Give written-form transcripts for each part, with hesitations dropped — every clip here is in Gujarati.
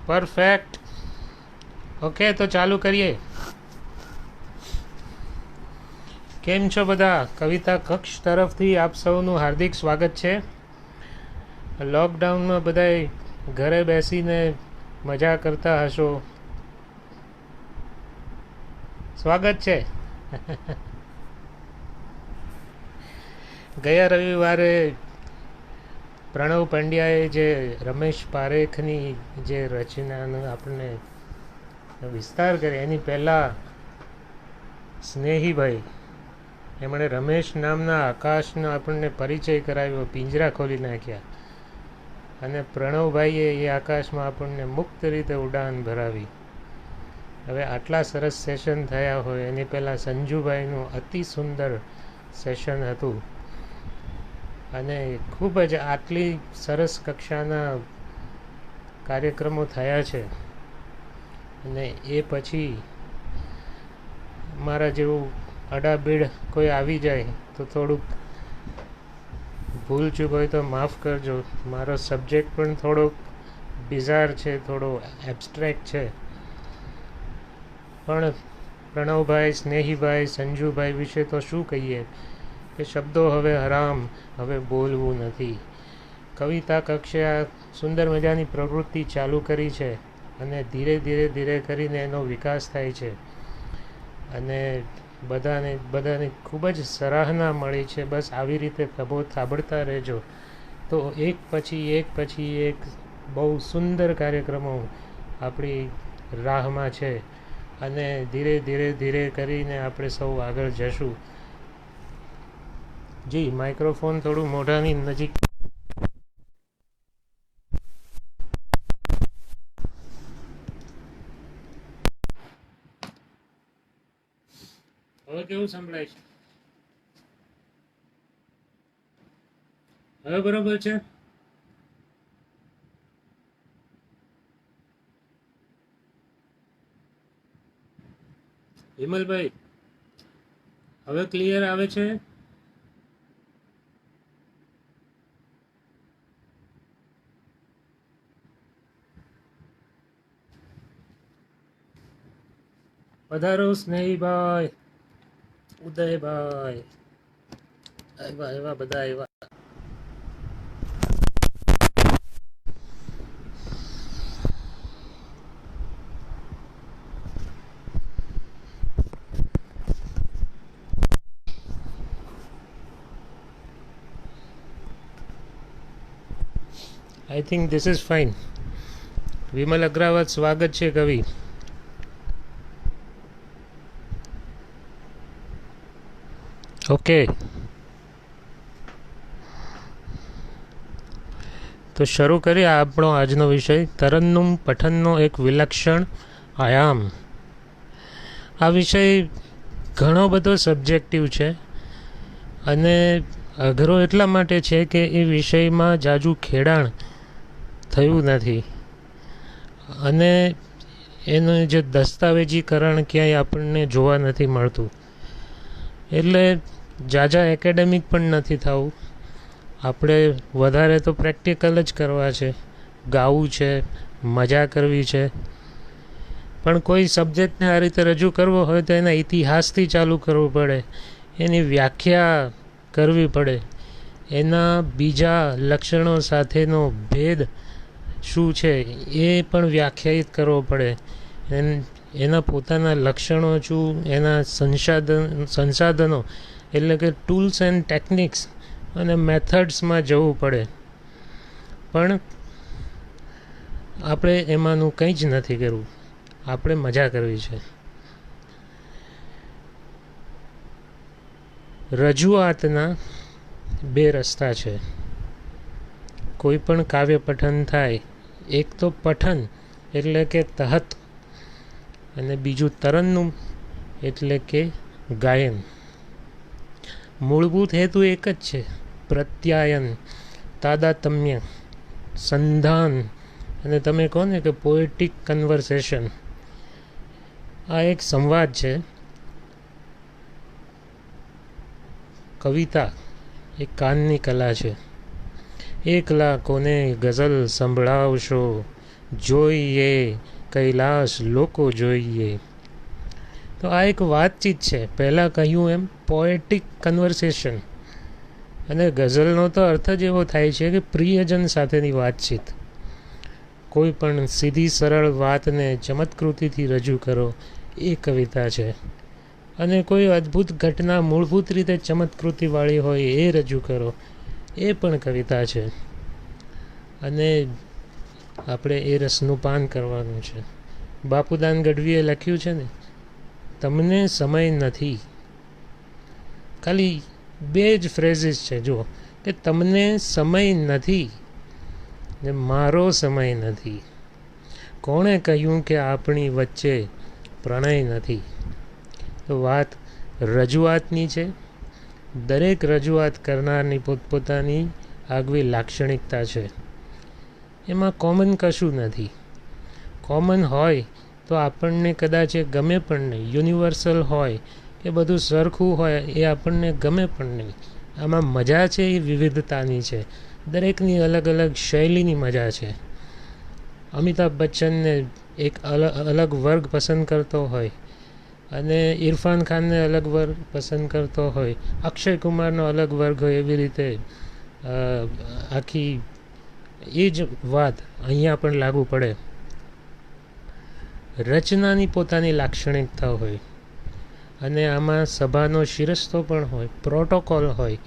પરફેક્ટ. ઓકે, તો ચાલુ કરીએ. કેમ છો બધા? કવિતા કક્ષ તરફથી આપ સૌનું હાર્દિક સ્વાગત છે. લોકડાઉનમાં બધાય ઘરે બેસીને મજા કરતા હશો. સ્વાગત છે. ગયા રવિવારે પ્રણવ પંડ્યાએ જે રમેશ પારેખની જે રચનાનો આપણને વિસ્તાર કરે એની પહેલાં સ્નેહીભાઈ એમણે રમેશ નામના આકાશનો આપણને પરિચય કરાવ્યો, પિંજરા ખોલી નાખ્યા, અને પ્રણવભાઈએ એ આકાશમાં આપણને મુક્ત રીતે ઉડાન ભરાવી. હવે આટલા સરસ સેશન થયા હોય એની પહેલાં સંજુભાઈનું અતિ સુંદર સેશન હતું, અને ખૂબ જ આટલી સરસ કક્ષાના કાર્યક્રમો થયા છે. અને એ પછી મારા જેવું અડાબીડ કોઈ આવી જાય તો થોડુંક ભૂલ ચૂક હોય તો માફ કરજો. મારો સબ્જેક્ટ પણ થોડોક બિઝાર છે, થોડો એબ્સ્ટ્રેક્ટ છે, પણ પ્રણવભાઈ, સ્નેહીભાઈ, સંજુભાઈ વિશે તો શું કહીએ કે શબ્દો હવે હરામ, હવે બોલવું નથી. કવિતા કક્ષે આ સુંદર મજાની પ્રવૃત્તિ ચાલુ કરી છે, અને ધીરે ધીરે ધીરે કરીને એનો વિકાસ થાય છે, અને બધાને ખૂબ જ સરાહના મળી છે. બસ આવી રીતે થાબડતા રહેજો તો એક પછી એક બહુ સુંદર કાર્યક્રમો આપણી રાહમાં છે, અને ધીરે ધીરે ધીરે કરીને આપણે સૌ આગળ જશું. જી, માઇક્રોફોન થોડું મોઢાની નજીક. હવે કેવું સંભળાય છે? હવે બરોબર છે? વિમલભાઈ, હવે ક્લિયર આવે છે? પધારો સ્નેહીભાઈ, ઉદયભાઈ, આવ્યા બધા આવ્યા. I think this is fine. Vimal Agrawal, સ્વાગત છે કવિ. ઓકે, તો શરૂ કરીએ આપણો આજનો વિષય, તરન્નુમ પઠનનો એક વિલક્ષણ આયામ. આ વિષય ઘણો બધો સબ્જેક્ટિવ છે, અને અઘરો એટલા માટે છે કે એ વિષયમાં જાજુ ખેડાણ થયું નથી, અને એનું જે દસ્તાવેજીકરણ ક્યાંય આપણને જોવા નથી મળતું, એટલે જાજા એકેડેમિક પણ નથી થવું. આપણે વધારે તો પ્રેક્ટિકલ જ કરવા છે, ગાવું છે, મજા કરવી છે. પણ કોઈ સબ્જેક્ટને આ રીતે રજૂ કરવો હોય તો એના ઇતિહાસથી ચાલુ કરવું પડે, એની વ્યાખ્યા કરવી પડે, એના બીજા લક્ષણો સાથેનો ભેદ શું છે એ પણ વ્યાખ્યાયિત કરવો પડે, એના પોતાના લક્ષણો શું, એના સંસાધનો એટલે કે ટૂલ્સ એન્ડ ટેકનિક્સ અને મેથડ્સમાં જવું પડે. પણ આપણે એમાંનું કંઈ જ નથી કરવું, આપણે મજા કરવી છે. રજૂઆતના બે રસ્તા છે. કોઈ પણ કાવ્ય પઠન થાય, એક તો પઠન એટલે કે તહત, અને બીજું તરન્નુમ એટલે કે ગાયન. મૂળભૂત હેતુ એક જ છે, પ્રત્યાયન, તાદાતમ્ય, સંધાન, અને તમે કહો ને કે પોએટિક કન્વર્સેશન. આ એક સંવાદ છે. કવિતા એ કાનની કલા છે. એકલા કોને ગઝલ સંભળાવશો, જોઈએ કૈલાસ લોકો જોઈએ. તો આ એક વાતચીત છે. પહેલાં કહ્યું એમ પોએટિક કન્વર્સેશન, અને ગઝલનો તો અર્થ જ એવો થાય છે કે પ્રિયજન સાથેની વાતચીત. કોઈ પણ સીધી સરળ વાતને ચમત્કૃતિથી રજૂ કરો એ કવિતા છે, અને કોઈ અદ્ભુત ઘટના મૂળભૂત રીતે ચમત્કૃતિવાળી હોય એ રજૂ કરો એ પણ કવિતા છે. અને આપણે એ રસનું પાન કરવાનું છે. બાપુદાન ગઢવીએ લખ્યું છે ને, તમને સમય નથી. ખાલી 2 જ ફ્રેઝિસ છે જુઓ, કે તમને સમય નથી ને મારો સમય નથી. કોણે કહ્યું કે આપણી વચ્ચે પ્રણય નથી? તો વાત રજૂઆતની છે. દરેક રજૂઆત કરનારની પોતપોતાની આગવી લાક્ષણિકતા છે. એમાં કોમન કશું નથી. કોમન હોય તો આપણને કદાચ એ ગમે પણ નહીં. યુનિવર્સલ હોય કે બધું સરખું હોય એ આપણને ગમે પણ નહીં. આમાં મજા છે એ વિવિધતાની છે. દરેકની અલગ અલગ શૈલીની મજા છે. અમિતાભ બચ્ચનને એક અલગ વર્ગ પસંદ કરતો હોય, અને ઇરફાન ખાનને અલગ વર્ગ પસંદ કરતો હોય, અક્ષય કુમારનો અલગ વર્ગ હોય, એવી રીતે આખી એ જ વાત અહીંયા પણ લાગુ પડે. રચનાની પોતાની લાક્ષણિકતા હોય, અને આમાં સભાનો શિરસ્તો પણ હોય, પ્રોટોકોલ હોય.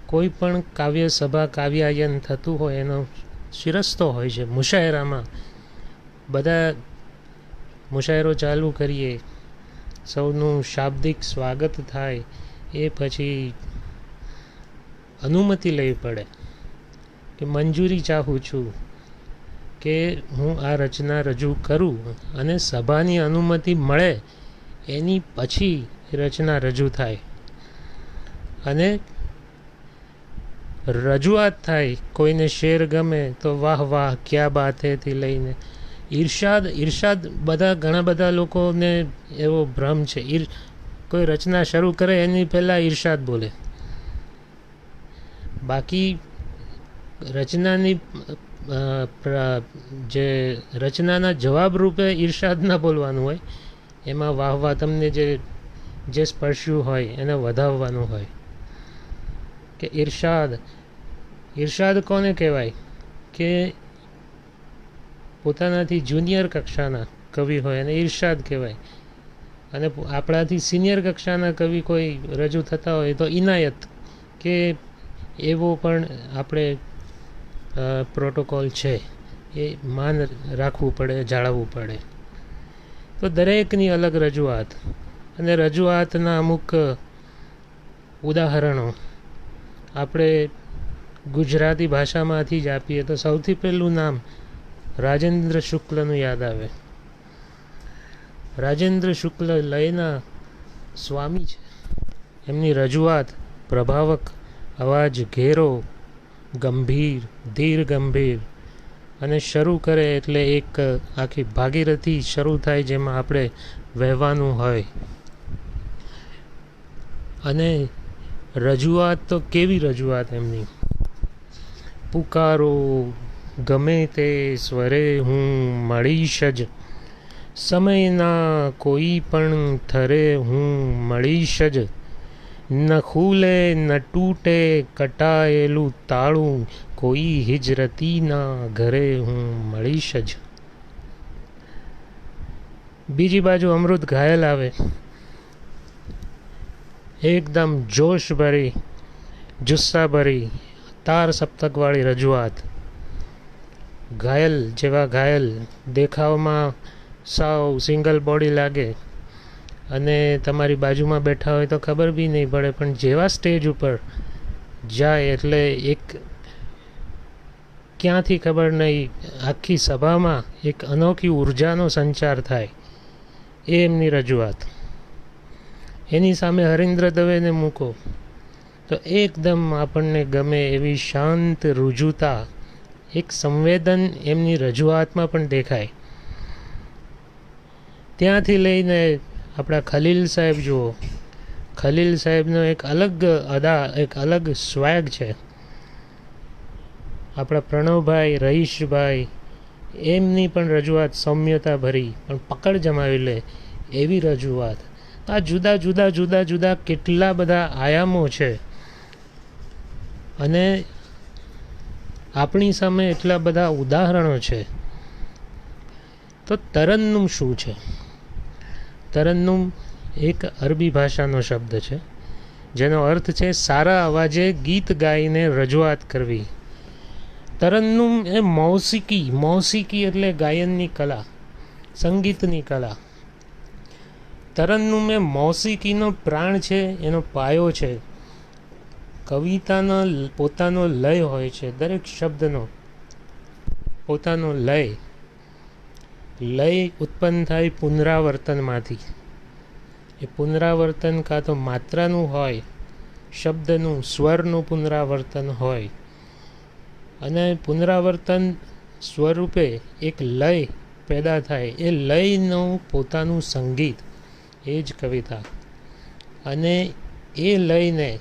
કોઈ પણ કાવ્ય સભા કાવ્યાયન થતું હોય એનો શિરસ્તો હોય છે. મુશાયરામાં બધા મુશાયરો ચાલુ કરીએ, સૌનું શાબ્દિક સ્વાગત થાય, એ પછી અનુમતિ લેવી પડે કે મંજૂરી ચાહું છું કે હું આ રચના રજૂ કરું, અને સભાની અનુમતિ મળે એની પછી રચના રજૂ થાય. અને રજૂઆત થાય. કોઈને શેર ગમે તો વાહ વાહ ક્યા બાત હૈથી લઈને ઈર્ષાદ ઘણા બધા લોકોને એવો ભ્રમ છે. કોઈ રચના શરૂ કરે એની પહેલાં ઈર્ષાદ બોલે. બાકી રચનાની જે રચનાના જવાબ રૂપે ઈર્ષાદ ના બોલવાનું હોય. એમાં વાહ વાહ તમને જે સ્પર્શ્યું હોય એને વધાવવાનું હોય. કે ઈર્ષાદ કોને કહેવાય? કે પોતાનાથી જુનિયર કક્ષાના કવિ હોય એને ઈર્ષાદ કહેવાય. અને આપણાથી સિનિયર કક્ષાના કવિ કોઈ રજૂ થતા હોય તો ઇનાયત, કે એવો પણ આપણે પ્રોટોકોલ છે. એ માન રાખવું પડે, જાળવવું પડે. તો દરેકની અલગ રજૂઆત, અને રજૂઆતના અમુક ઉદાહરણો આપણે ગુજરાતી ભાષામાંથી જ આપીએ તો સૌથી પહેલું નામ રાજેન્દ્ર શુક્લનું યાદ આવે. રાજેન્દ્ર શુક્લ લયના સ્વામી છે. એમની રજૂઆત પ્રભાવક, અવાજ ઘેરો, ગંભીર, ધીર ગંભીર, અને શરૂ કરે એટલે એક આખી ભાગીરથી શરૂ થાય જેમાં આપણે વહેવાનું હોય. અને રજૂઆત તો કેવી રજૂઆત એમની! પુકારો ગમે તે સ્વરે હું મળીશ જ, સમયના કોઈ પણ થરે હું મળીશ જ, ન ખુલે ન તૂટે કટાયેલું તાળું, કોઈ હિજરતીના ઘરે હું મળીશ જ. બીજી બાજુ અમૃત ઘાયલ આવે, એકદમ જોશ ભરી, જુસ્સા ભરી, તાર સપ્તકવાળી રજૂઆત. ઘાયલ જેવા ઘાયલ, દેખાવમાં સાવ સિંગલ બોડી લાગે, અને તમારી બાજુમાં બેઠા હોય તો ખબર બી નહીં પડે, પણ જેવા સ્ટેજ ઉપર જાય એટલે એક ક્યાંથી ખબર નહીં, આખી સભામાં એક અનોખી ઉર્જાનો સંચાર થાય. એ એમની રજૂઆત. એની સામે હરીન્દ્ર દવેને મૂકો તો એકદમ આપણને ગમે એવી શાંત રુજુતા, એક સંવેદન એમની રજૂઆતમાં પણ દેખાય. ત્યાંથી લઈને આપણા ખલીલ સાહેબ જુઓ. ખલીલ સાહેબનો એક અલગ અદા, એક અલગ સ્વેગ છે. આપણા પ્રણવભાઈ, રહીશભાઈ, એમની પણ રજૂઆત સૌમ્યતા ભરી પણ પકડ જમાવી લે એવી રજૂઆત. આ જુદા જુદા જુદા જુદા કેટલા બધા આયામો છે અને આપણી સામે એટલા બધા ઉદાહરણો છે. તો તરન્નુમ શું છે? તરન્નુમ એક અરબી ભાષાનો શબ્દ છે જેનો અર્થ છે સારા અવાજે ગીત ગાઈને રજૂઆત કરવી. તરન્નુમ એ મૌસિકી એટલે ગાયનની કલા, સંગીતની કલા. તરન્નુમ એ મૌસિકીનો પ્રાણ છે, એનો પાયો છે. કવિતાનો પોતાનો લય હોય છે, દરેક શબ્દનો પોતાનો લય ઉત્પન્ન થાય પુનરાવર્તનમાંથી. એ પુનરાવર્તન કાં તો માત્રાનું હોય, શબ્દનું સ્વરનું પુનરાવર્તન હોય, અને પુનરાવર્તન સ્વરૂપે એક લય પેદા થાય. એ લયનું પોતાનું સંગીત, એ જ કવિતા. અને એ લયને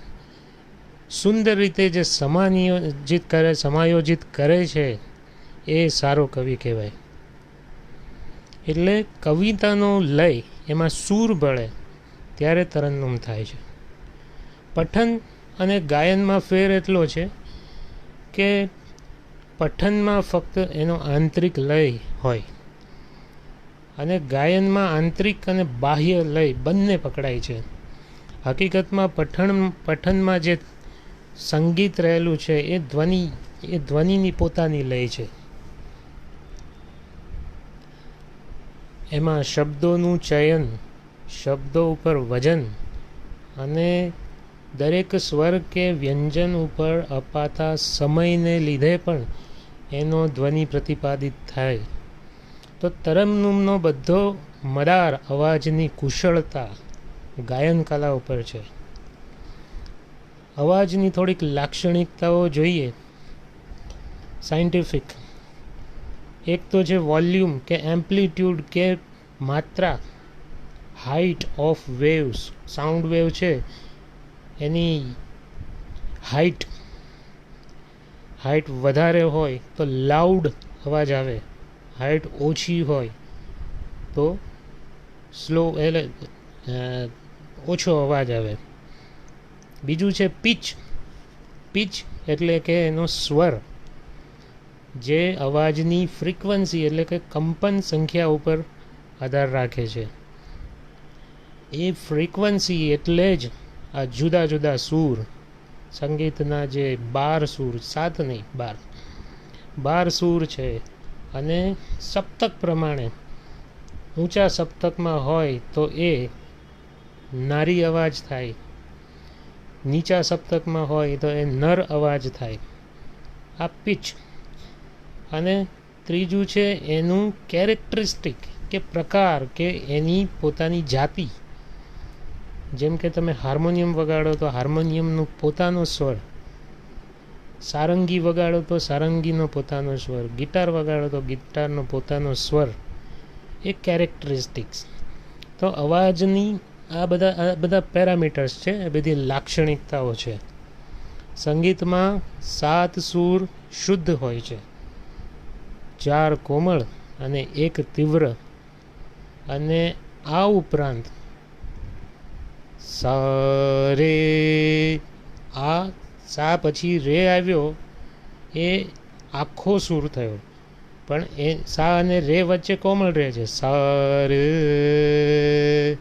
સુંદર રીતે જે સમાયોજિત કરે છે એ સારો કવિ કહેવાય. એટલે કવિતાનો લય, એમાં સૂર ભળે ત્યારે તરન્નુમ થાય છે. પઠન અને ગાયનમાં ફેર એટલો છે કે પઠનમાં ફક્ત એનો આંતરિક લય હોય અને ગાયનમાં આંતરિક અને બાહ્ય લય બંને પકડાય છે. હકીકતમાં પઠનમાં જે સંગીત રહેલું છે એ ધ્વનિની પોતાની લય છે. એમાં શબ્દોનું ચયન, શબ્દો ઉપર વજન અને દરેક સ્વર કે વ્યંજન ઉપર અપાતા સમયને લીધે પણ એનો ધ્વનિ પ્રતિપાદિત થાય. તો તરન્નુમનો બધો મદાર અવાજની કુશળતા ગાયન કલા ઉપર છે. અવાજની થોડીક લાક્ષણિકતાઓ જોઈએ સાયન્ટિફિક. એક તો છે વોલ્યુમ કે એમ્પ્લિટ્યૂડ કે માત્રા, height of waves. Sound wave છે એની હાઇટ વધારે હોય તો લાઉડ અવાજ આવે, હાઇટ ઓછી હોય તો સ્લો એટલે ઓછો અવાજ આવે. બીજું છે પિચ એટલે કે એનો સ્વર, જે અવાજની ફ્રીક્વન્સી એટલે કે કંપન સંખ્યા ઉપર આધાર રાખે છે. એ ફ્રીક્વન્સી એટલે જ આ જુદા જુદા સૂર, સંગીતના જે 12 સૂર, 7 નહીં 12 સૂર છે. અને સપ્તક પ્રમાણે ઊંચા સપ્તકમાં હોય તો એ નારી અવાજ થાય, નીચા સપ્તકમાં હોય તો એ નર અવાજ થાય. આ પિચ. અને ત્રીજું છે એનું કેરેક્ટરિસ્ટિક કે પ્રકાર કે એની પોતાની જાતિ. જેમ કે તમે હાર્મોનિયમ વગાડો તો હાર્મોનિયમનું પોતાનો સ્વર, સારંગી વગાડો તો સારંગીનો પોતાનો સ્વર, ગિટાર વગાડો તો ગિટારનો પોતાનો સ્વર. એ કેરેક્ટરિસ્ટિક્સ. તો અવાજની આ બધા પેરામીટર્સ છે, એ બધી લાક્ષણિકતાઓ છે. સંગીતમાં 7 સૂર શુદ્ધ હોય છે, 4 કોમળ અને 1 તીવ્ર. અને આ ઉપરાંત સા રે, આ સા પછી રે આવ્યો એ આખો સૂર થયો, પણ એ સા અને રે વચ્ચે કોમળ રહે છે. સા રે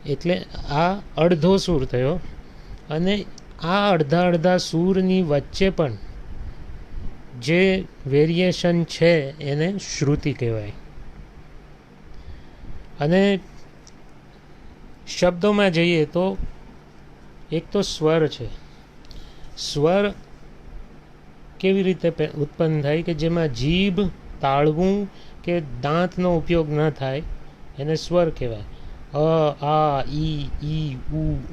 એટલે આ અડધો સૂર થયો. અને આ અડધા સૂરની વચ્ચે પણ જે વેરિએશન છે એને શ્રુતિ કહેવાય. અને શબ્દોમાં જઈએ તો એક તો સ્વર છે. સ્વર કેવી રીતે ઉત્પન્ન થાય કે જેમાં જીભ, તાળવું કે દાંતનો ઉપયોગ ન થાય એને સ્વર કહેવાય. અ, આ, ઈ,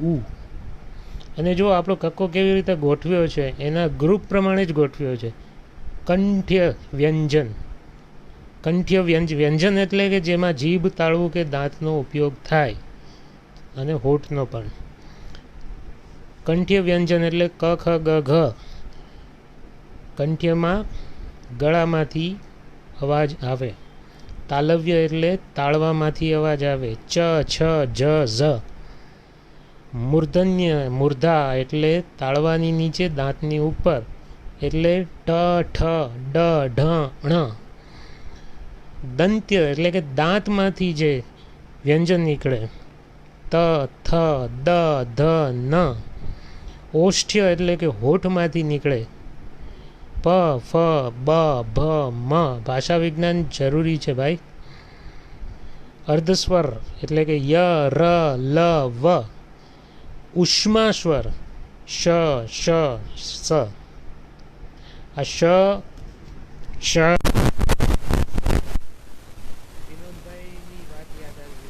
ઉ. અને જો આપણો કક્કો કેવી રીતે ગોઠવ્યો છે એના ગ્રુપ પ્રમાણે જ ગોઠવ્યો છે. કંઠ્ય વ્યંજન એટલે કે જેમાં જીભ, તાળવું કે દાંતનો ઉપયોગ થાય, અને હોઠનો પણ. કંઠ્ય વ્યંજન એટલે ક, ખ, ગ, ઘ. કંઠ્યમાં ગળામાંથી અવાજ આવે. તાલવ્ય એટલે તાળવામાંથી અવાજ આવે. ચ, છ, જ, ઝ. મૂર્ધન્ય મૂર્ધા એટલે તાળવાની નીચે દાંતની ઉપર એટલે ટ, ઠ, ડ, ઢ, ણ. દંત્ય એટલે કે દાંતમાંથી જે વ્યંજન નીકળે. ત, થ, દ, ધ, ન. ઓષ્ઠ્ય એટલે કે હોઠમાંથી નીકળે. પ, ફ, બ, ભ, મ. ભાષા વિજ્ઞાન જરૂરી છે ભાઈ. અર્ધસ્વર એટલે કે ય, ર, લ, વ. ઉષ્મા સ્વર શ, શ, સ. આ શ, શ. વિનોદભાઈની વાત યાદ આવી.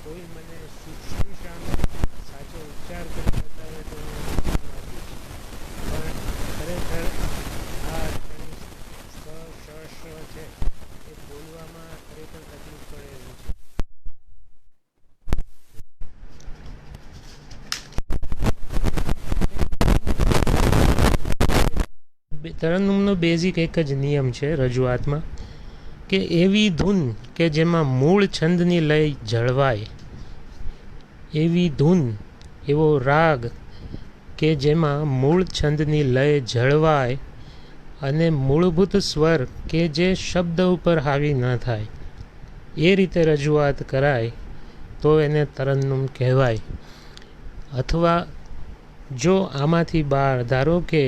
કોઈ મને શુશ્રૂષાનો સાચો ઉચ્ચાર કરી બતાવે તો હું આપીશ. પણ ખરેખર આ સ, શ, શ છે એ બોલવામાં ખરેખર તકલીફ પડે એવું છે. તરન્નુમનો બેઝિક એક જ નિયમ છે રજૂઆતમાં કે એવી ધૂન કે જેમાં મૂળ છંદની લય જળવાય. એવી ધૂન, એવો રાગ કે જેમાં મૂળ છંદની લય જળવાય અને મૂળભૂત સ્વર કે જે શબ્દ ઉપર હાવી ન થાય એ રીતે રજૂઆત કરાય તો એને તરન્નુમ કહેવાય. અથવા જો આમાંથી બહાર ધારો કે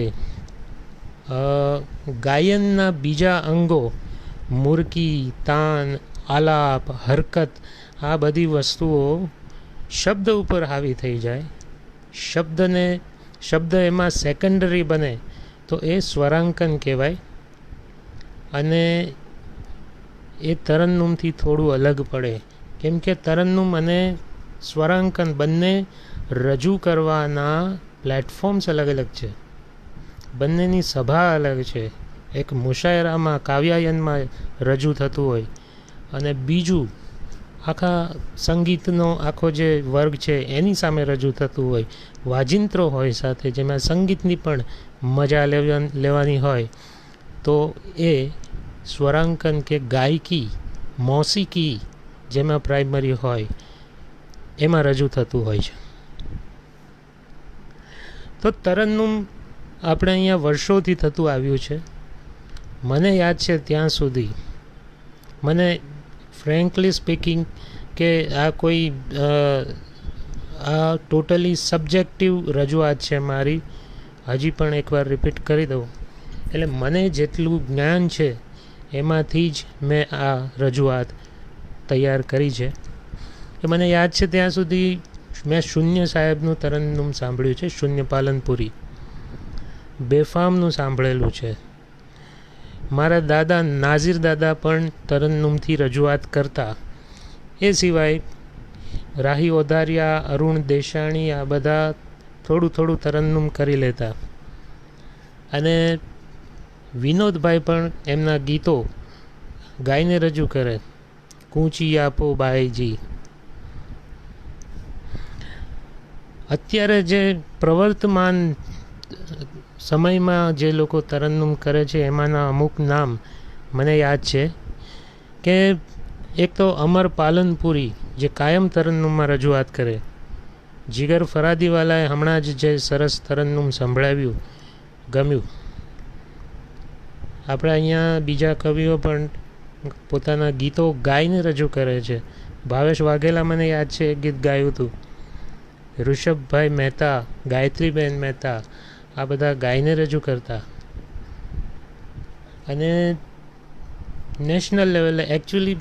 ગાયનના બીજા અંગો મુરકી, તાન, આલાપ, હરકત આ બધી વસ્તુઓ શબ્દ ઉપર હાવી થઈ જાય, શબ્દ એમાં સેકન્ડરી બને તો એ સ્વરાંકન કહેવાય. અને એ તરન્નુમથી થોડું અલગ પડે કેમ કે તરન્નુમ અને સ્વરાંકન બંને રજૂ કરવાના પ્લેટફોર્મ્સ અલગ અલગ છે. બંનેની સભા અલગ છે. એક મુશાયરામાં કાવ્યાયનમાં રજૂ થતું હોય અને બીજું આખા સંગીતનો આખો જે વર્ગ છે એની સામે રજૂ થતું હોય. વાજિંત્રો હોય સાથે જેમાં સંગીતની પણ મજા લેવાની હોય તો એ સ્વરાંકન કે ગાયકી, મોસીકી જેમાં પ્રાઇમરી હોય એમાં રજૂ થતું હોય છે. તો તરન્નુમ આપણે અહીંયા વર્ષોથી થતું આવ્યું છે. મને યાદ છે ત્યાં સુધી, મને ફ્રેન્કલી સ્પીકિંગ કે આ કોઈ આ ટોટલી સબ્જેક્ટિવ રજૂઆત છે મારી, હજી પણ એકવાર રિપીટ કરી દઉં. એટલે મને જેટલું જ્ઞાન છે એમાંથી જ મેં આ રજૂઆત તૈયાર કરી છે. કે મને યાદ છે ત્યાં સુધી મેં શૂન્ય સાહેબનું તરન્નુમ સાંભળ્યું છે, શૂન્ય પાલનપુરી. બેફામનું સાંભળેલું છે. મારા દાદા નાઝીર દાદા પણ તરન્નુમથી રજૂઆત કરતા. એ સિવાય રાહી ઓધારિયા, અરુણ દેશાણી આ બધા થોડું થોડું તરન્નુમ કરી લેતા. અને વિનોદભાઈ પણ એમના ગીતો ગાઈને રજૂ કરે. કૂંચી આપો બાઈજી. અત્યારે જે પ્રવર્તમાન સમયમાં જે લોકો તરન્નુમ કરે છે એમાંના અમુક નામ મને યાદ છે કે એક તો અમર પાલનપુરી જે કાયમ તરન્નુમમાં રજૂઆત કરે. જીગર ફરાદીવાલાએ હમણાં જ જે સરસ તરન્નુમ સંભળાવ્યું, ગમ્યું. આપણે અહીંયા બીજા કવિઓ પણ પોતાના ગીતો ગાઈને રજૂ કરે છે. ભાવેશ વાઘેલા મને યાદ છે એક ગીત ગાયું હતું. ઋષભભાઈ મહેતા, ગાયત્રીબેન મહેતા આ બધા ગાઈને રજૂ કરતા. અને નેશનલ લેવલે એકચ્યુઅલી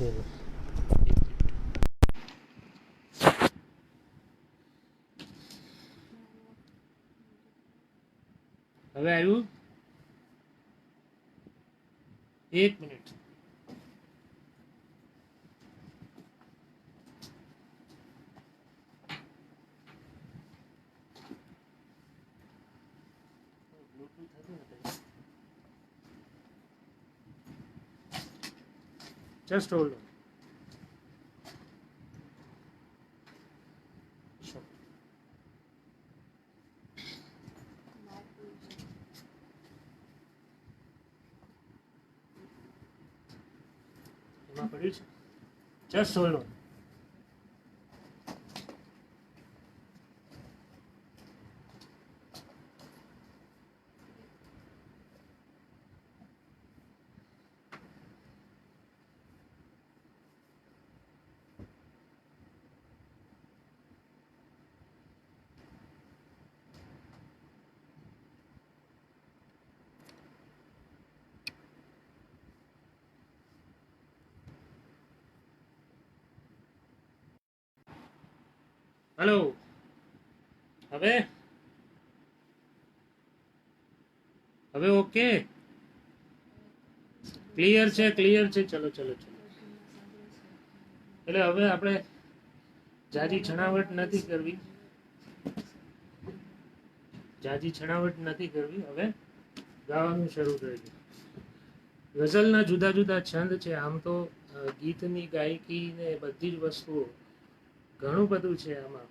તેનું હવે આવ્યું 1 minute Just hold on. Sure. એમાં પડ્યું છે. Just hold on. હેલો હવે ઓકે ક્લિયર છે ચલો એટલે હવે આપણે જાજી છણાવટ નથી કરવી હવે ગાવાનું શરૂ કરી ગઝલના જુદા જુદા છંદ છે આમ તો ગીતની ગાયકી ને બધી જ વસ્તુઓ ઘણું બધું છે આમાં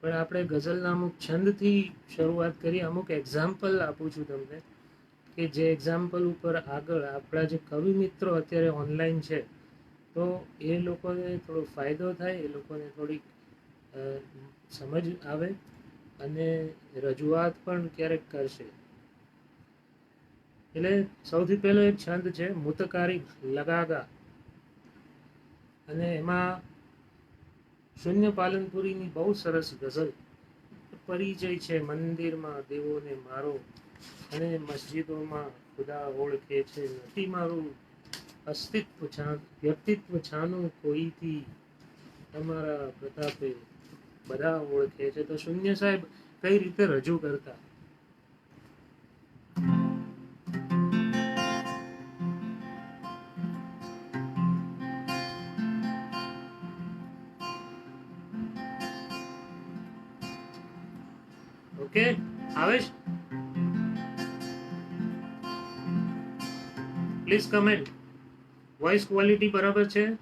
પણ આપણે ગઝલના અમુક છંદથી શરૂઆત કરી અમુક એક્ઝામ્પલ આપું છું તમને કે જે એક્ઝામ્પલ ઉપર આગળ આપણા જે કવિ મિત્રો અત્યારે ઓનલાઈન છે તો એ લોકોને થોડો ફાયદો થાય એ લોકોને થોડીક સમજ આવે અને રજૂઆત પણ ક્યારેક કરશે એટલે સૌથી પહેલો એક છંદ છે મુતકારી લગાગા અને એમાં શૂન્ય પાલનપુરીની બહુ સરસ ગઝલ પરિચય છે મંદિરમાં દેવોને મારો અને મસ્જિદોમાં ખુદા ઓળખે છે નથી મારું અસ્તિત્વ વ્યક્તિત્વ છાનું કોઈથી તમારા પ્રતાપે બધા ઓળખે છે તો શૂન્ય સાહેબ કઈ રીતે રજૂ કરતા ઓકે આવે છે પ્લીઝ કમેન્ટ વોઇસ ક્વોલિટી બરાબર છે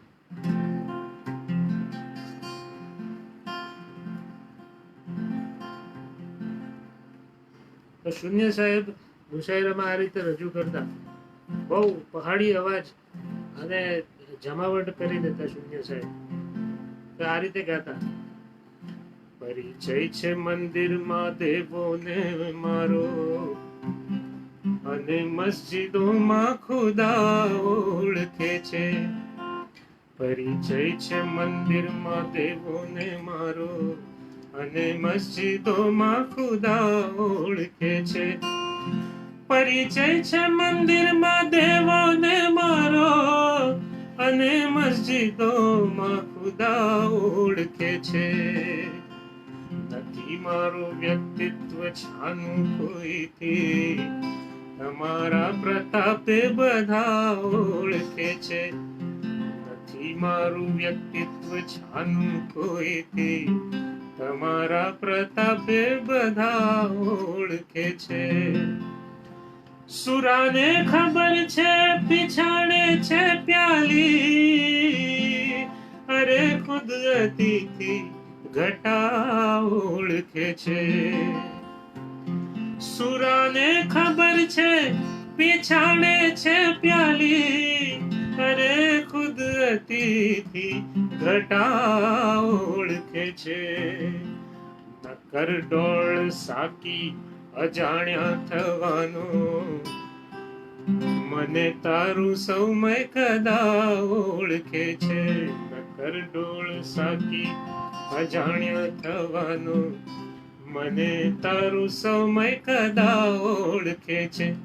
તો શૂન્ય સાહેબ મુશાયરામાં આ રીતે રજૂ કરતા બહુ પહાડી અવાજ અને જમાવટ કરી દેતા શૂન્ય સાહેબ તો આ રીતે ગાતા પરિચય છે મંદિરમાં દેવોને મારો અને મસ્જિદોમાં ખુદા ઓળખે છે પરિચય છે મંદિરમાં દેવોને મારો અને મસ્જિદોમાં ખુદા ઓળખે છે પરિચય છે મંદિરમાં દેવોને મારો અને મસ્જિદોમાં ખુદા ઓળખે છે નથી મારું વ્યક્તિત્વ છાનું કોઈથી તમારા પ્રતાપે બધા ઓળખે છે નથી મારું વ્યક્તિત્વ છાનું કોઈથી તમારા પ્રતાપે બધા ઓળખે છે સુરાને ખબર છે પીછાણે છે પ્યાલી અરે કુદરતીથી ઘટા ઓળખે છે સુરાને ખબર છે પીછાણે છે પ્યાલી અરે કુદરતીથી ઘટા ઓળખે છે નકર ડોળ સાકી અજાણ્યા થવાનો મને તારું સૌમય કદા ઓળખે છે નકર ડોળ સાકી અજાણ્યા થવાનો મને તારું સૌમય કદા ઓળખે છે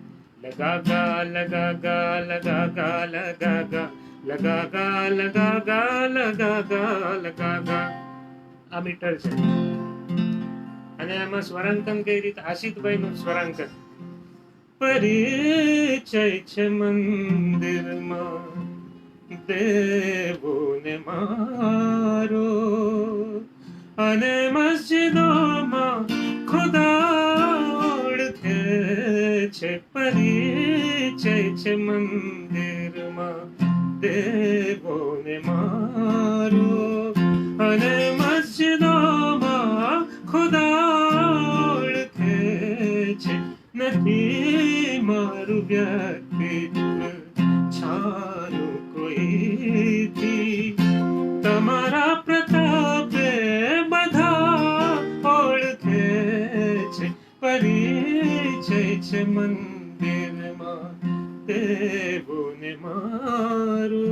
લગાગા લગાગા લગાગા લગાગા લગા ગા લગા ગા લગા ગા લગા ગા. આ મીટર છે અને એમાં સ્વરાંકન કઈ રીતે, આશિતભાઈ નું સ્વરાંકન. પરિચય છે મંદિરમાં દેવોને મારો, અને મસ્જિદોમાં ખુદા ઓળખે છે. પરિચય છે મંદિરમાં દેવોને મારો, અને મસ્જિદોમાં ખુદા ઓળખે છે. નથી મારું વ્યક્તિત્વ છાનું કોઈથી, તમારા પ્રતાપે બધા ઓળખે છે. પરિચય છે મંદિરમાં દેવોને મારો.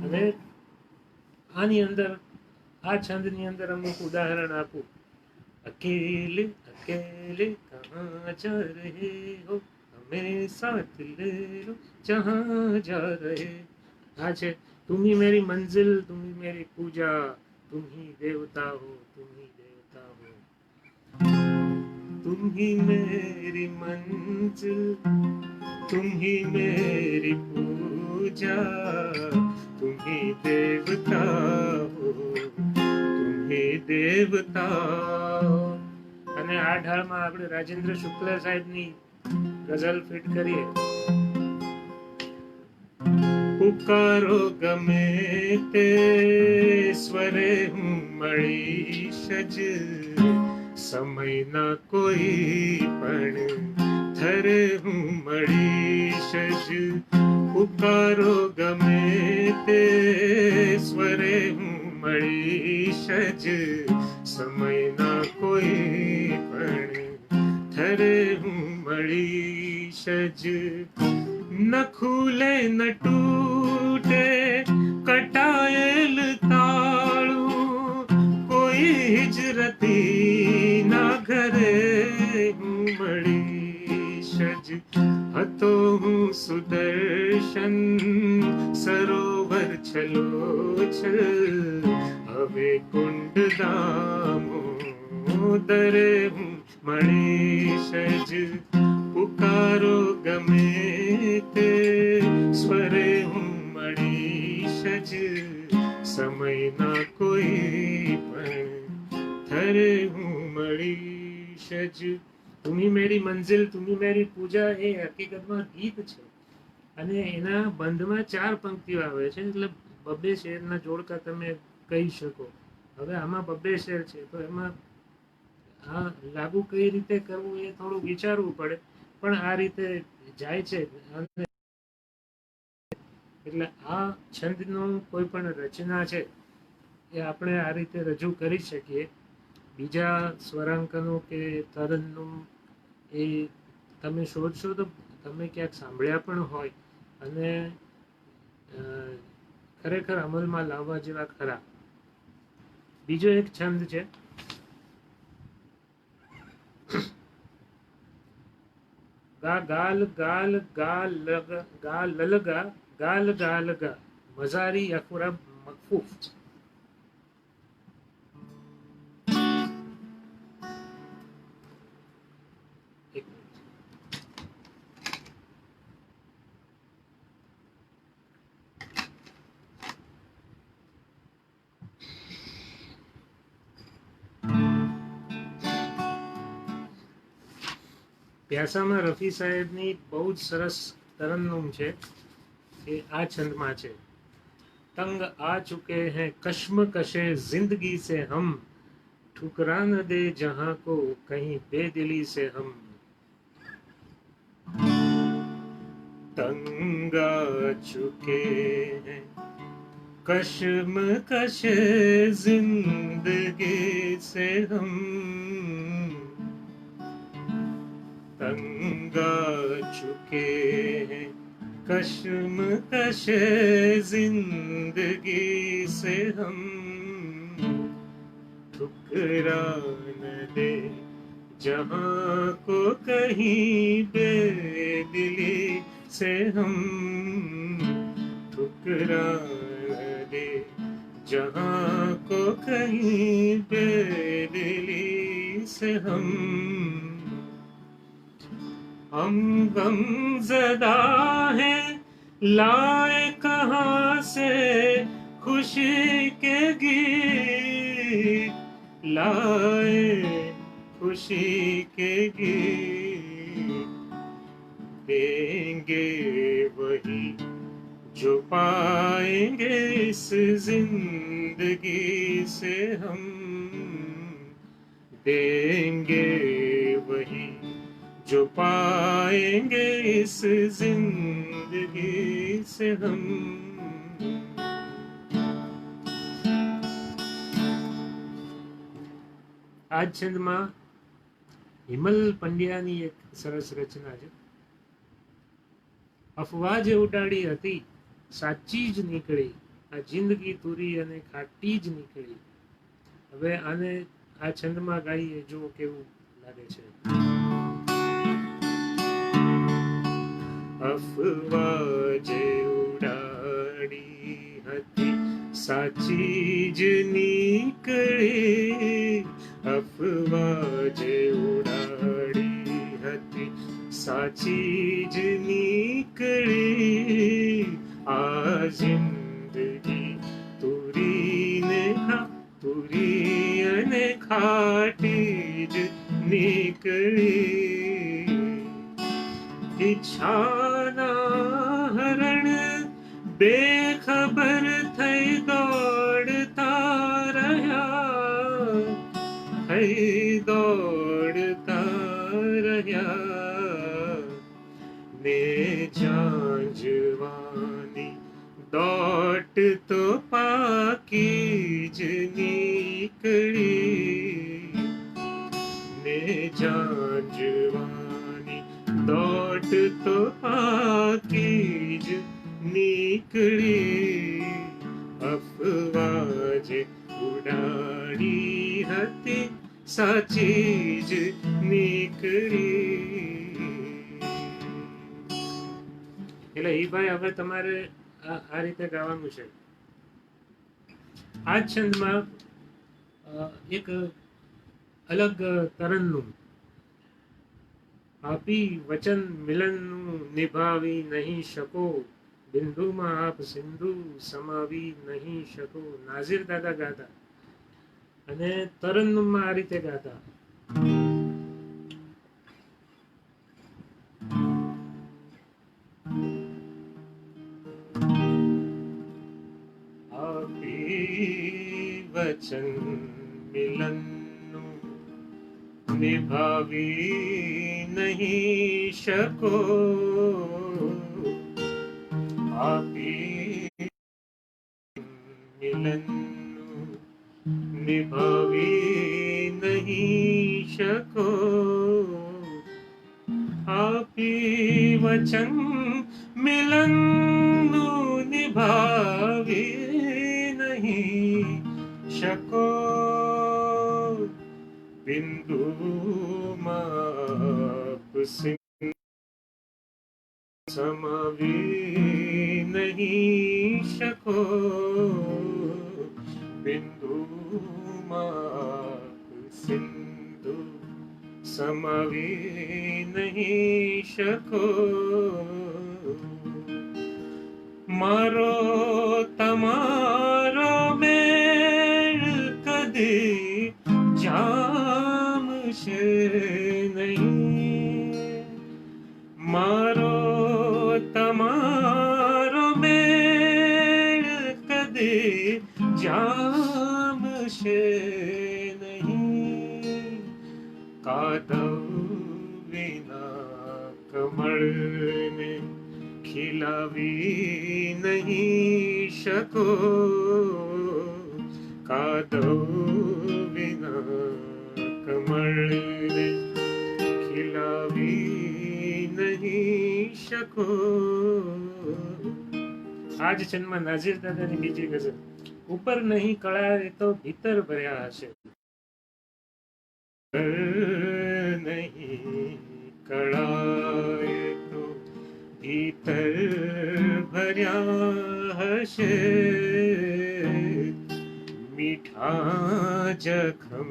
અને આની અંદર, આ છંદની અંદર અમુક ઉદાહરણ આપું. અકેલે અકેલે કહા જા રહે હો, હમે સાથ લે લો જહાં જા રહે. આ છે तुम ही मेरी मंजिल, तुम ही मेरी पूजा, तुम ही देवता हो, तुम ही देवता हो. तुम ही मेरी मंजिल, तुम ही मेरी पूजा, तुम ही देवता हो, तुम ही देवता हो. અને આ ઢાળમાં આપણે રાજેન્દ્ર શુક્લ સાહેબની ગઝલ ફિટ કરીએ. પુકારો ગમે તે સ્વરે હું મળીશ જ, સમયના કોઈ પણ થરે હું મળીશ જ. પુકારો ગમે તે સ્વરે હું મળીશ જ, સમયના કોઈ પણ થરે હું મળીશ જ. ન ખુલે ન ટૂટે કટાયેલ તાળું, કોઈ હિજરતી ના ઘરે હું મળીશ જ. હતો હું સુદર્શન સરોવર છલોછલ, હવે કુંડ દામોદરે હું મળીશ જ. પુકારો ગમે તે સ્વરે હું મળીશ જ, સમયના કોઈ પણ થરે હું મળીશ જ. તુમી મેરી મંઝિલ, તુમી મેરી પૂજા એ હકીકતમાં ગીત છે અને એના બંધમાં 4 પંક્તિઓ આવે છે, એટલે બબ્બે શેરના જોડકા તમે કહી શકો. હવે આમાં બબ્બે શેર છે તો એમાં આ લાગુ કઈ રીતે કરવું એ થોડું વિચારવું પડે, પણ આ રીતે જાય છે. એટલે આ છંદનું કોઈ પણ રચના છે એ આપણે આ રીતે રજૂ કરી શકીએ. બીજા સ્વરાંકનો કે તરન્નુમ એ તમે શોધશો તો તમે ક્યાંક સાંભળ્યા પણ હોય અને ખરેખર અમલમાં લાવવા જેવા ખરા. બીજો એક છંદ છે ગા ગાલ ગાલ ગાલ ગાલ લલગા ગાલ ગાલ ગા, મઝારી અખરબ મકફૂફ. પ્યાસામાં રફી સાહેબની બહુ જ સરસ તરન્નુમ છે એ આ છંદમાં છે. તંગ આ ચુકે हैं कश्म कशे जिंदगी से हम, ठुकरा न दे जहां को कहीं बेदिली से हम. तंग आ चुके हैं कश्म कशे जिंदगी से हम, तंग आ चुके हैं कश्म कशे जिंदगी से हम, ठुकरा न दे जहाँ को कहीं बेदिली से हम ठुकरा न दे, जहाँ को कहीं बेदिली से हम गमज़दा हैं, लाए कहाँ से खुशी के गीत, लाए खुशी के गीत, देंगे वही जो पाएंगे इस जिंदगी से हम, देंगे वही जो पाएंगे इस जिंदगी से हम। આ છંદમાં હિમલ પંડ્યાની એક સરસ રચના છે. અફવા જે ઉડાડી હતી સાચી જ નીકળી, આ જિંદગી તુરી અને ખાટી જ નીકળી. હવે આને આ છંદમાં ગાઈએ, જુઓ કેવું લાગે છે. અફવા જે ઉડાડી હતી સાચી જ નીકળી, અફવા જે ઉડાડી હતી સાચી જ નીકળી. આ જિંદગી તુરી ને તુરી અને ખાટી જ નીકળી. ઈચ્છાના હરણ બેખબર થઈ દોડતા રહ્યા, થઈ દોડતા રહ્યા ને જાંજવાની દોટ તો પાકી જ નીકળી, ને જાંજવાની દોટ તો પાકી જ નીકળી. અફવા જે ઉડાડી હતી સાચી જ નીકળી. એટલે એ ભાઈ હવે તમારે આ રીતે ગાવાનું છે. આ છંદમાં એક અલગ તરન્નુમ, આપી વચન મિલનનું નિભાવી નહીં શકો, બિંદુમાં આપ સિંધુ સમાવી નહીં શકો. નાઝીર દાદા ગાતા અને તરન્નુમમાં આ રીતે ગાતા. આપી વચન મિલનનું નિભાવી નહીં શકો, આપી મિલનનું નિભાવી નહીં શકો. આપી વચન મિલનનું નિભાવી નહીં શકો, બિંદુમાં આપ સિંધુ સમાવી નહીં શકો, બિંદુમાં આપ સિંધુ સમાવી નહીં શકો. મારો તમારો મેળ કદી જામશે નહીં, મારો તમારો મેળ કદી જામશે નહીં. કાદવ વિના કમળને ખીલાવી નહીં શકો, કાદવ વિના કમળને ખીલાવી નહીં શકો. આજ છંદમાં નાઝીર દાદાની બીજી ગઝલ. ઉપર નહીં કળા એ તો ભીતર ભર્યા હશે, नहीं कड़ाए तो भीतर भर्या हशे मीठा जखम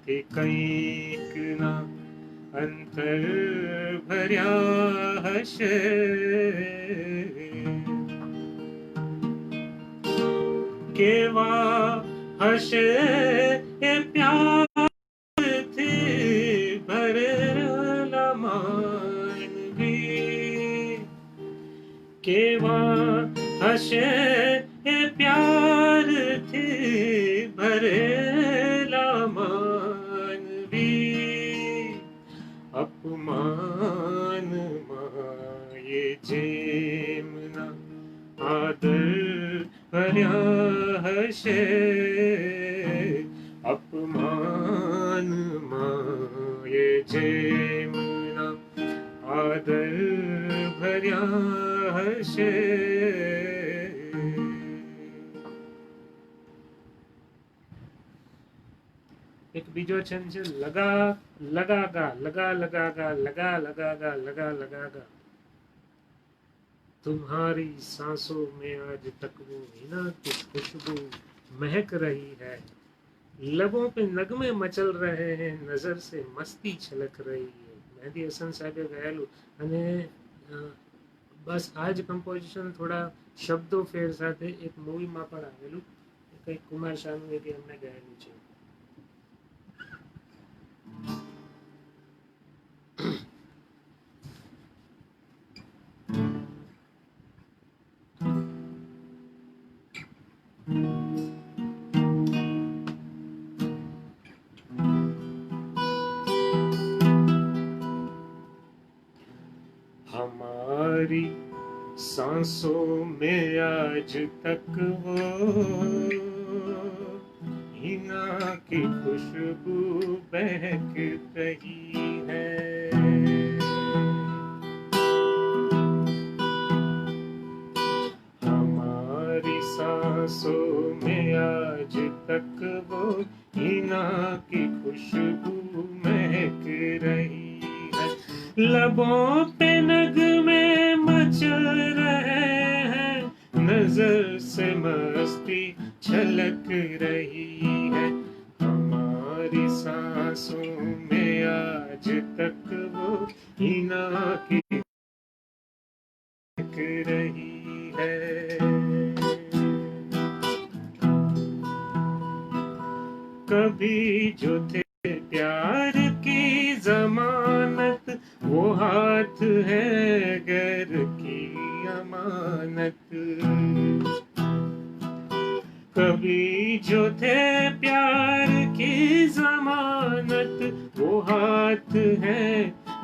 के कंईक ना अंतर भर्या हशे केवा हशे ए प्यार थी भरेला मानवी केवा हशे ए प्यार थी भरेला मानवी अपमान माये जेमना आदर भर्या हशे अपमान माये जेमना आदर भर्या हशे एक बीजो छंद છે લગા લગાગા લગા લગાગા લગા લગાગા લગા લગાગા तुम्हारी सांसों में आज तक वो हिना की खुशबू महक रही है लबों पे नगमे मचल रहे हैं नजर से मस्ती छलक रही है मेहदी हसन साहेबे ગાયેલું અને બસ આ જ કમ્પોઝિશન થોડા શબ્દો ફેર સાથે એક મૂવીમાં પણ આવેલું કંઈક કુમાર શાનુએ કે એમને ગાયેલું છે हमारी सांसों में आज तक वो हिना की खुशबू बहक रही है हमारी सांसों में आज तक वो हिना की खुशबू महक रही है लबों पे नगमे मचल रहे हैं नजर से मस्ती छलक रही है हमारी सांसों में आज तक वो हिना की रही है कभी जो थे प्यार की जमानत वो हाथ है गैर की अमानत कभी जो थे प्यार की जमानत वो हाथ है